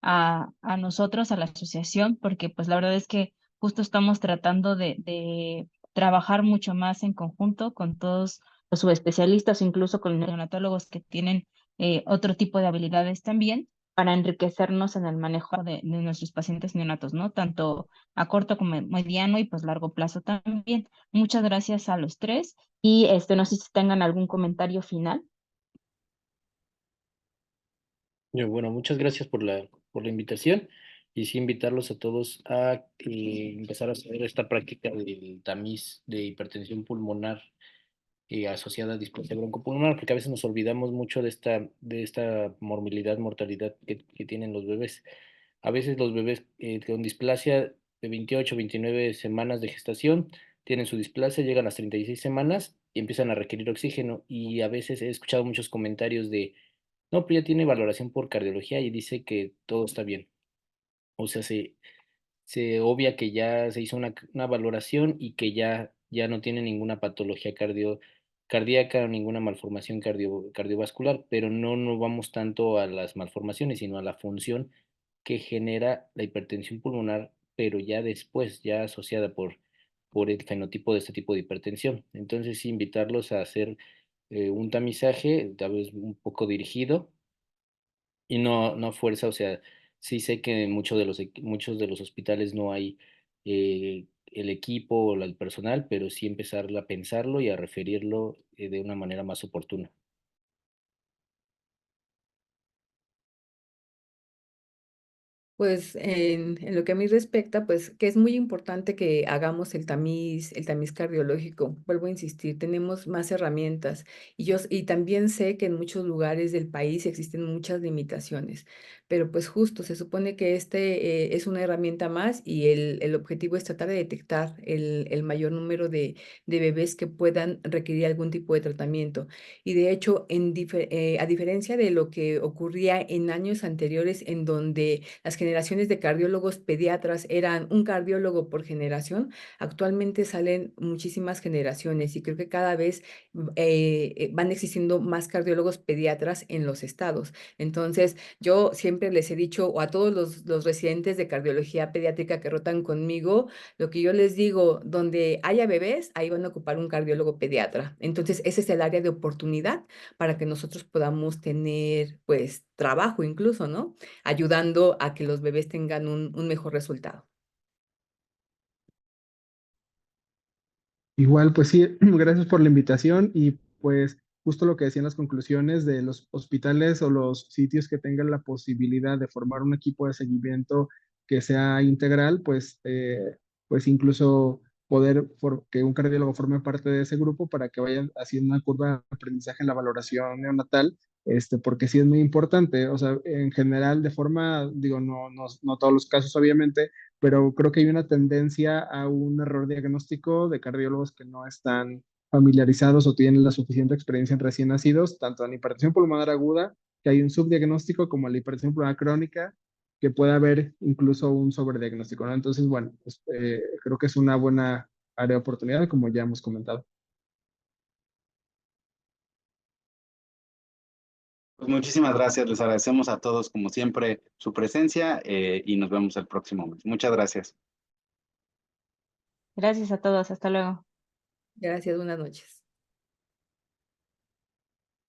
a nosotros, a la asociación, porque pues la verdad es que justo estamos tratando de trabajar mucho más en conjunto con todos los subespecialistas, incluso con los neonatólogos que tienen otro tipo de habilidades también, para enriquecernos en el manejo de nuestros pacientes neonatos, ¿no? Tanto a corto como mediano y pues largo plazo también. Muchas gracias a los tres y no sé si tengan algún comentario final. Bueno, muchas gracias por la invitación y sí invitarlos a todos a empezar a hacer esta práctica del tamiz de hipertensión pulmonar asociada a displasia broncopulmonar, porque a veces nos olvidamos mucho de esta morbilidad, mortalidad que tienen los bebés. A veces los bebés con displasia de 28, 29 semanas de gestación tienen su displasia, llegan a las 36 semanas y empiezan a requerir oxígeno. Y a veces he escuchado muchos comentarios de, no, pero ya tiene valoración por cardiología y dice que todo está bien. O sea, se obvia que ya se hizo una valoración y que ya no tiene ninguna patología cardíaca o ninguna malformación cardiovascular, pero no vamos tanto a las malformaciones, sino a la función que genera la hipertensión pulmonar, pero ya después, ya asociada por el fenotipo de este tipo de hipertensión. Entonces, sí, invitarlos a hacer un tamizaje, tal vez un poco dirigido, y no a fuerza, o sea, sí sé que en muchos de los hospitales no hay el equipo o el personal, pero sí empezar a pensarlo y a referirlo de una manera más oportuna. Pues en lo que a mí respecta, pues que es muy importante que hagamos el tamiz cardiológico. Vuelvo a insistir, tenemos más herramientas y también sé que en muchos lugares del país existen muchas limitaciones, pero pues justo se supone que es una herramienta más y el objetivo es tratar de detectar el mayor número de bebés que puedan requerir algún tipo de tratamiento. Y de hecho, a diferencia de lo que ocurría en años anteriores, en donde las generaciones de cardiólogos pediatras eran un cardiólogo por generación, actualmente salen muchísimas generaciones y creo que cada vez van existiendo más cardiólogos pediatras en los estados. Entonces, yo siempre les he dicho, o a todos los residentes de cardiología pediátrica que rotan conmigo, lo que yo les digo, donde haya bebés, ahí van a ocupar un cardiólogo pediatra. Entonces, ese es el área de oportunidad para que nosotros podamos tener, pues, trabajo incluso, ¿no? Ayudando a que los bebés tengan un mejor resultado. Igual, pues sí, gracias por la invitación y pues justo lo que decían las conclusiones de los hospitales o los sitios que tengan la posibilidad de formar un equipo de seguimiento que sea integral, pues incluso que un cardiólogo forme parte de ese grupo para que vayan haciendo una curva de aprendizaje en la valoración neonatal, porque sí es muy importante, o sea, en general, de forma, digo, no todos los casos, obviamente, pero creo que hay una tendencia a un error diagnóstico de cardiólogos que no están familiarizados o tienen la suficiente experiencia en recién nacidos, tanto en hipertensión pulmonar aguda, que hay un subdiagnóstico, como en la hipertensión pulmonar crónica, que puede haber incluso un sobrediagnóstico, ¿no? Entonces, bueno, creo que es una buena área de oportunidad, como ya hemos comentado. Pues muchísimas gracias, les agradecemos a todos como siempre su presencia y nos vemos el próximo mes. Muchas gracias. Gracias a todos, hasta luego. Gracias, buenas noches.